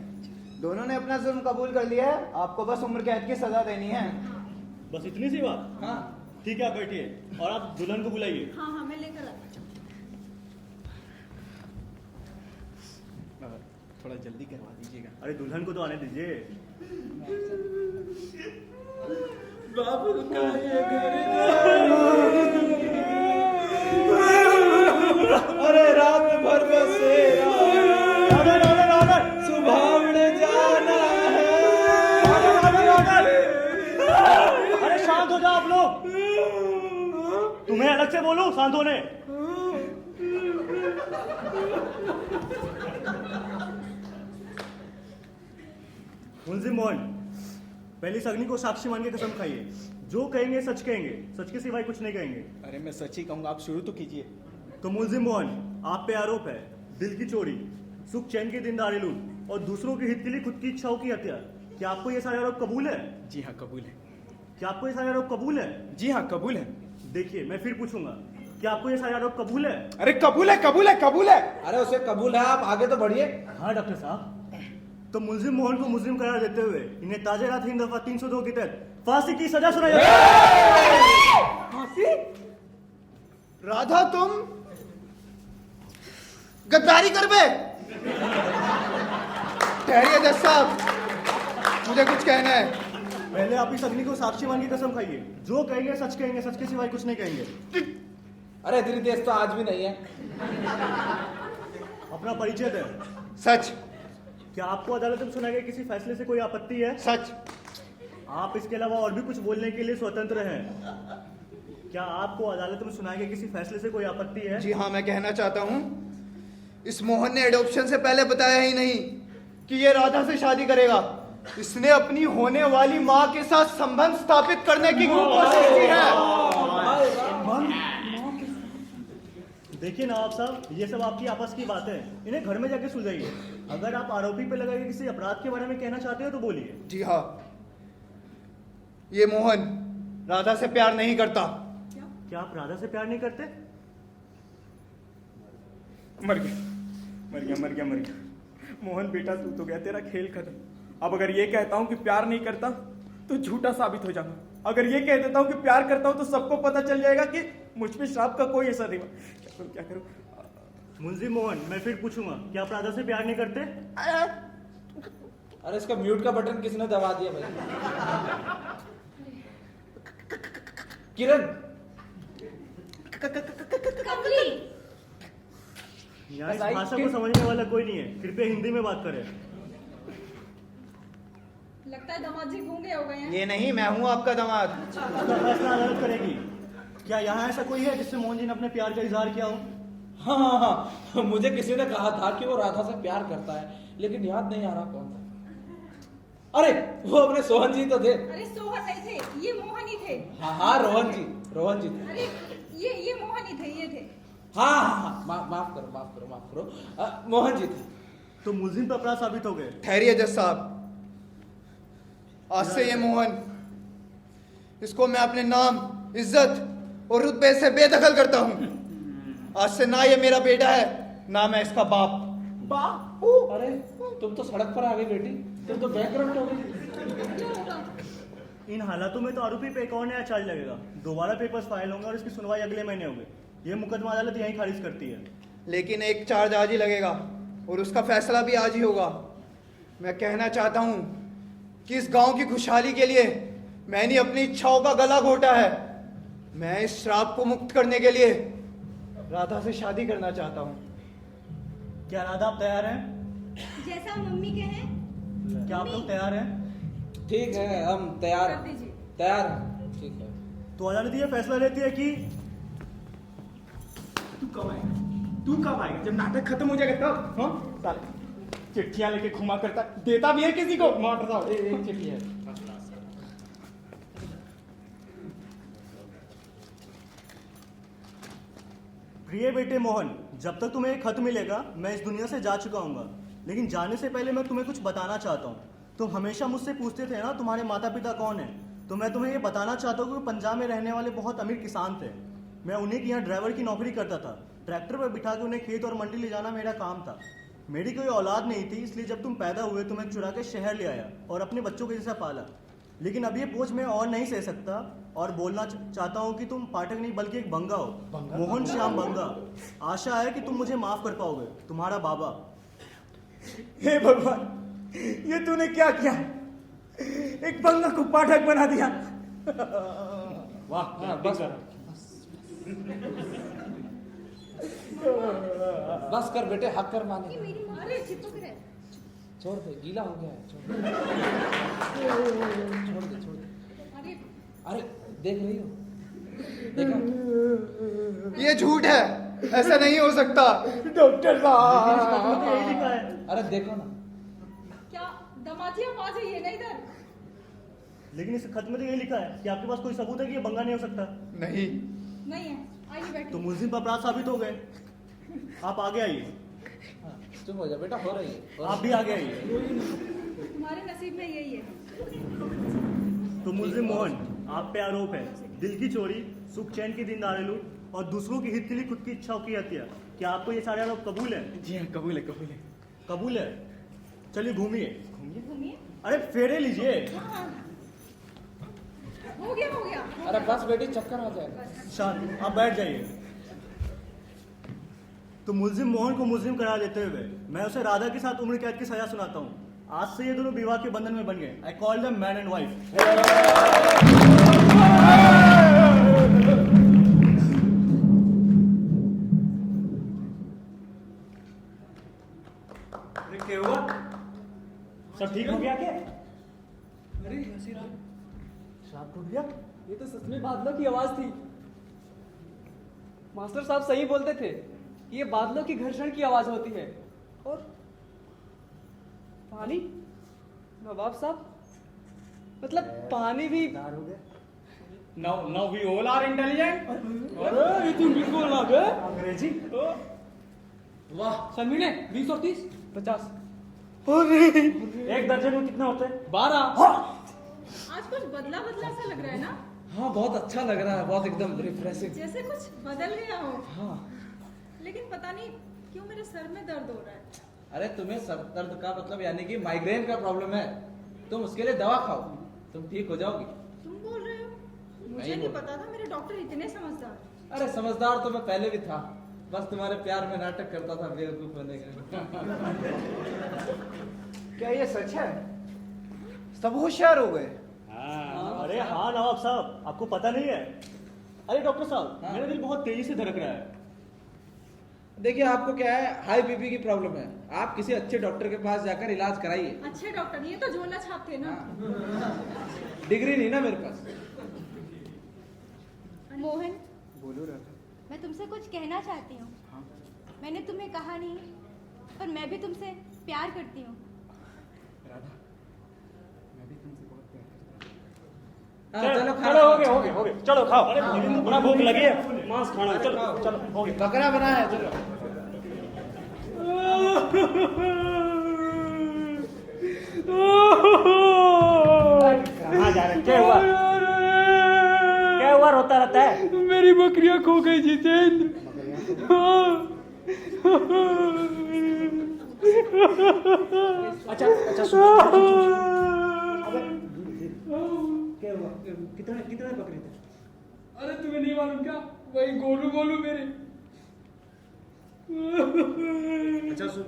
दोनों ने अपना जुर्म कबूल कर लिया है, आपको बस उम्र कैद की सजा देनी है। बस इतनी सी बात? हाँ ठीक है, आप बैठिए और आप दुल्हन को बुलाइए। हाँ हाँ, मैं लेकर आती हूँ। थोड़ा जल्दी करवा दीजिएगा। अरे दुल्हन को तो आने दीजिए। बाबू का ये घर। अरे रात भर बसेरा सुभावने जाना है। अरे शांत हो जाओ आप लोग। तुम्हें अलग से बोलूं शांत होने? मुंजिम मोहन, पहली सगनी को साक्षी मान के कसम खाइए। जो कहेंगे सच कहेंगे, सच के सिवाय कुछ नहीं कहेंगे। अरे मैं सच ही कहूंगा, आप शुरू तो कीजिए। तो मुंजिम मोहन, आप पे आरोप है दिल की चोरी, सुख चैन की दिनदारी लूट और दूसरों के हित के लिए खुद की इच्छाओं की हत्या। क्या आपको ये सारे आरोप कबूल है? जी हाँ कबूल है। क्या आपको ये सारे आरोप कबूल है? जी हाँ कबूल है। देखिए मैं फिर पूछूंगा, क्या आपको ये सारे आरोप कबूल है? अरे कबूल है कबूल है कबूल है। अरे उसे कबूल है, आप आगे तो बढ़िए। हाँ डॉक्टर साहब, तो मुलजिम मोहन को मुजरिम करार देते हुए इन्हें ताजे रात हिंद दफा 302 के तहत फांसी की सजा सुनाई जाती है। फांसी? राधा तुम गद्दारी कर बे। ठहरिए जज साहब, मुझे कुछ कहना है। पहले आप इस अग्नि को साक्षी मान की कसम खाइए। जो कहेंगे सच कहेंगे, सच के सिवाय कुछ नहीं कहेंगे। अरे इतनी तेज तो आज भी नहीं है। अपना परिचय दें। सच। क्या आपको अदालत में सुनाए गए किसी फैसले से कोई आपत्ति है? सच। आप इसके अलावा और भी कुछ बोलने के लिए स्वतंत्र हैं। क्या आपको अदालत में सुनाए गए किसी फैसले से कोई आपत्ति है? जी हाँ, मैं कहना चाहता हूँ, इस मोहन ने एडॉप्शन से पहले बताया ही नहीं कि ये राधा से शादी करेगा। इसने अपनी होने वाली माँ के साथ संबंध स्थापित करने की कोशिश की है। देखिए नवाब साहब, ये सब आपकी आपस की बातें हैं, इन्हें घर में जाके सुलझाइए। अगर आप आरोपी पे लगाए किसी अपराध के बारे में कहना चाहते हो तो बोलिए। जी हाँ, ये मोहन राधा से प्यार नहीं करता। क्या आप राधा से प्यार नहीं करते? मर गया। मोहन बेटा तू तो गया, तेरा खेल खत्म। अब अगर ये कहता हूँ कि प्यार नहीं करता तो झूठा साबित हो जाऊंगा। अगर ये कह देता हूँ कि प्यार करता हूँ तो सबको पता चल जाएगा कि मुझ पे श्राप का कोई असर नहीं। क्या करूं? मुंजिम मोहन, मैं फिर पूछूंगा, क्या आप राधा से प्यार नहीं करते? अरे इसका म्यूट का बटन किसने दबा दिया भाई? किरण, कमली। यहाँ इस भाषा को समझने वाला कोई नहीं है, कृपया हिंदी में बात करें। लगता है दामाद जी गूंगे हो गए हैं। ये नहीं, मैं हूँ आपका दामाद। उसका फैसला अदालत करेगी। क्या यहाँ ऐसा कोई है जिससे मोहन जी ने अपने प्यार का इजहार किया हो? हाँ, मुझे किसी ने कहा था कि वो राधा से प्यार करता है, लेकिन याद नहीं आ रहा कौन था। अरे वो अपने सोहन जी तो थे। अरे सोहन नहीं थे, ये मोहन ही थे। हाँ हाँ रोहन जी थे। अरे ये मोहन ही थे, ये थे। हाँ, माफ करो। मोहन जी थे। तो मुलजिम पर अपराध साबित हो गए। ठहरिए जज साहब, आज से ये मोहन, इसको मैं अपने नाम, इज्जत और रुतबे से बेदखल करता हूँ। आज से ना ये मेरा बेटा है, ना मैं इसका बाप। अरे तुम तो सड़क पर आ गई बेटी, तुम तो बैकग्राउंड हो गई। क्या होगा? इन हालातों में तो आरोपी पे एक और नया चार्ज लगेगा। दोबारा पेपर्स फाइल होंगे और इसकी सुनवाई अगले महीने होगी। ये मुकदमा अदालत यहीं खारिज करती है। लेकिन एक चार्ज आज ही लगेगा और उसका फैसला भी आज ही होगा। मैं कहना चाहता हूँ कि इस गांव की खुशहाली के लिए मैंने अपनी इच्छाओं का गला घोटा है। मैं इस श्राप को मुक्त करने के लिए राधा से शादी करना चाहता हूँ। क्या राधा आप तैयार हैं? जैसा मम्मी कहे। क्या आप लोग तैयार हैं? ठीक है, हम तैयार कर हैं। दीजिए। तैयार हैं, ठीक है। तो अदालत ये फैसला लेती है कि तू कब आएगा? जब नाटक खत्म हो जाएगा तब। हाँ साले चिट्ठियां लेके घुमा करता, देता भी है किसी को। मार साहब एक चिट्ठी है। प्रिय बेटे मोहन, जब तक तुम्हें एक खत मिलेगा मैं इस दुनिया से जा चुका हूँगा। लेकिन जाने से पहले मैं तुम्हें कुछ बताना चाहता हूँ। तुम हमेशा मुझसे पूछते थे ना तुम्हारे माता पिता कौन है, तो मैं तुम्हें ये बताना चाहता हूँ कि पंजाब में रहने वाले बहुत अमीर किसान थे। मैं उन्हीं के यहाँ ड्राइवर की नौकरी करता था। ट्रैक्टर पर बिठा के उन्हें खेत और मंडी ले जाना मेरा काम था। मेरी कोई औलाद नहीं थी, इसलिए जब तुम पैदा हुए तुम्हें चुरा के शहर ले आया और अपने बच्चों के जैसा पाला। लेकिन अब ये बोझ मैं और नहीं सह सकता और बोलना चाहता हूँ कि तुम पाठक नहीं बल्कि एक बंगा हो, मोहन श्याम बंगा। आशा है कि तुम मुझे माफ कर पाओगे। तुम्हारा बाबा। हे भगवान, ये तूने क्या किया? एक बंगा को पाठक बना दिया। वाह, बस कर बेटे, हक कर माने। ये मेरी माँ। अरे चिपक रहे। छोड़ दे, गीला हो गया है। छोड़ दे। अरे अरे देख रही हो? देखा? ये झूठ है, ऐसा नहीं हो सकता। डॉक्टर साहब यही लिखा है। अरे देखो ना। क्या दमाजी आप आ जाइए ना इधर। लेकिन इस खत में तो यही लिखा है कि आपके पास कोई सबूत है कि ये बंगा नहीं हो सकता। नहीं, नहीं है, आइए बैठिए। तो मुलजिम पर अपराध साबित हो गए। आप आगे आइए। चुप हो जा बेटा, हो रही है। आप भी आगे आइए। तुम्हारे नसीब में यही है। तो मुलजिम मोहन, आप पे आरोप है दिल की चोरी, सुख चैन की दीनदारी लूट और दूसरों के हित के लिए खुद की इच्छाओं की हत्या। क्या आपको ये सारे आरोप कबूल है? जी हाँ, कबूल है। कबूल है। चलिए घूमिए। घूमिए। अरे फेरे लीजिए। हाँ। हो गया। अरे बस बेटी, चक्कर आ जाएगा। शांत, आप बैठ जाइए। तो मुलजिम मोहन को मुलजिम करार देते हुए मैं उसे राधा के साथ उम्र कैद की सजा सुनाता हूँ। आज से ये दोनों विवाह के बंधन में बन गए। I call them man and wife. क्या हुआ? सब ठीक हो गया क्या? अरे हसीराम, श्राप टूट गया? ये तो सच में बादलों की आवाज थी। मास्टर साहब सही बोलते थे कि ये बादलों की घर्षण की आवाज होती है। और पानी, नवाब साहब, मतलब पानी भी। Now we all are intelligent. अरे ये तुम बिल्कुल ना बे। अंग्रेजी। वाह, सलमीने 20 और 30 50। एक दर्जन में कितना होता है? 12। आज कुछ बदला सा लग रहा है ना। हाँ, बहुत अच्छा लग रहा है, बहुत एकदम रिफ्रेशिंग। जैसे कुछ बदल गया हो। हाँ। लेकिन पता नहीं क्यों मेरे सर में दर्द हो रहा है। अरे तुम्हें सर दर्द का मतलब यानी कि माइग्रेन का प्रॉब्लम है, तुम उसके लिए दवा खाओ, तुम ठीक हो जाओगी। तुम बोल रहे हो? मुझे नहीं नहीं बोल- पता था मेरे डॉक्टर इतने समझदार। अरे समझदार तो मैं पहले भी था, बस तुम्हारे प्यार में नाटक करता था बेवकूफ बने का। क्या ये सच है? सब होशियार हो गए। अरे हाँ नवाब साहब, आपको पता नहीं है? अरे डॉक्टर साहब, हाँ। मेरा दिल बहुत तेजी से धड़क रहा है। देखिए, आपको क्या है, हाई बीपी की प्रॉब्लम है। आप किसी अच्छे डॉक्टर के पास जाकर इलाज कराइए। अच्छे डॉक्टर, ये तो झोला छाप थे ना। डिग्री नहीं ना मेरे पास। मोहन, बोलो राधा। मैं तुमसे कुछ कहना चाहती हूँ। मैंने तुम्हें कहा नहीं, पर मैं भी तुमसे प्यार करती हूँ। राधा, चलो चलो हो गए चलो खाओ। बड़ा भूख लगी है, मांस खाना। चलो चलो हो गया। बकरा बना है, चलो। कहाँ जा रहे? क्या हुआ रोता रहता है? मेरी बकरियां खो गई जितेंद्र। अच्छा सुनो। क्या हुआ? कितने बकरे थे? अरे तुम्हें नहीं मालूम क्या? वही गोलू मेरे। अच्छा सुन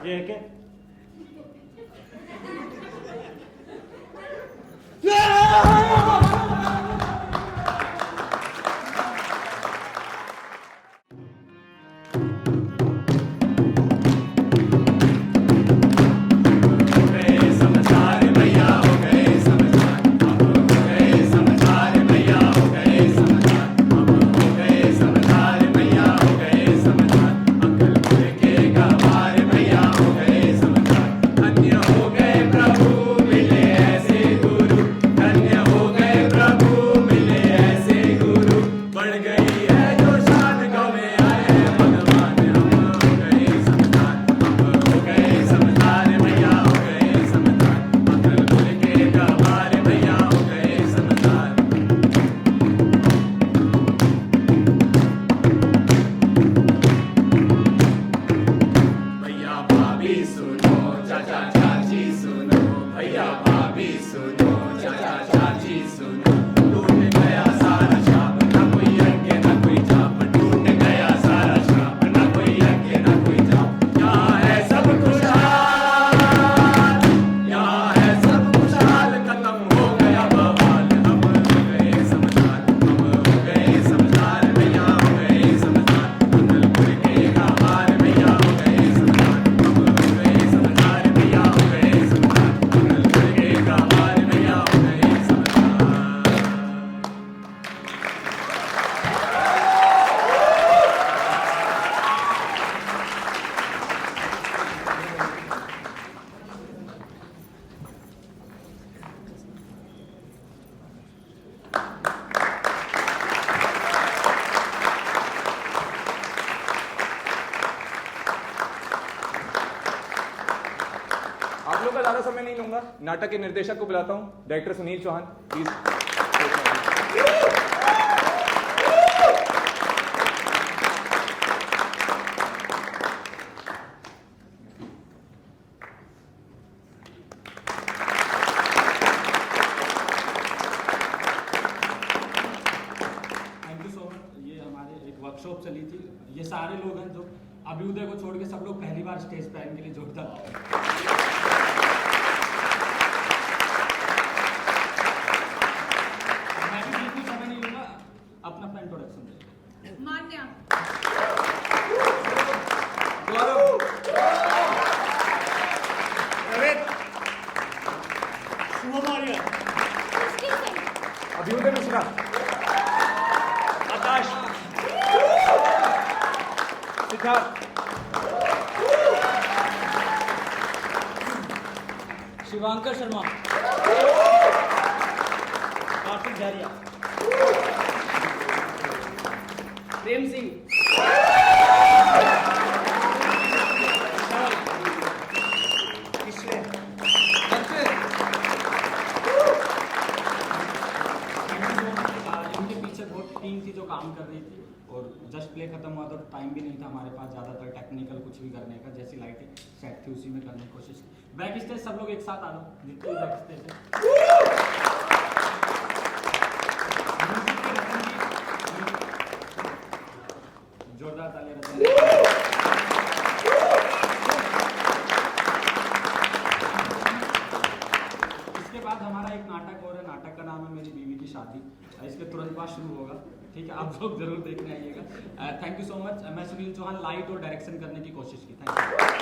ये है क्या? आप लोग का ज्यादा समय नहीं लूंगा। नाटक के निर्देशक को बुलाता हूं, director Sunil Chauhan, please. Thank you so much. ये हमारे एक वर्कशॉप चली थी। ये सारे लोग हैं जो अभ्युदय को छोड़ के सब लोग पहली बार स्टेज पे आने के लिए जोरदार। मैं भी बिल्कुल समय नहीं लूंगा, अपना इंट्रोडक्शन दे। मान्या। अभ्युदय मिश्रा, आकाश, सिद्धार्थ, शिवांकर शर्मा, कार्तिक झारिया, प्रेम सिंह, किसने? इनके पीछे बहुत टीम थी जो काम कर रही थी और जस्ट प्ले खत्म हुआ तो टाइम भी नहीं था हमारे पास ज़्यादातर टेक्निकल कुछ भी करने का। जैसी लाइटिंग सेट थी उसी में करने की कोशिश की। बैक स्टेज सब लोग एक साथ आ लो, जितने भी बैक स्टेज है। जोरदार तालियां बजाएं। इसके बाद हमारा एक नाटक और है। नाटक का नाम है मेरी बीवी की शादी। इसके तुरंत बाद शुरू होगा, ठीक है? आप लोग जरूर देखने आइएगा। Thank you so much. मैं सुनील चौहान लाइट और डायरेक्शन करने की कोशिश की। Thank you.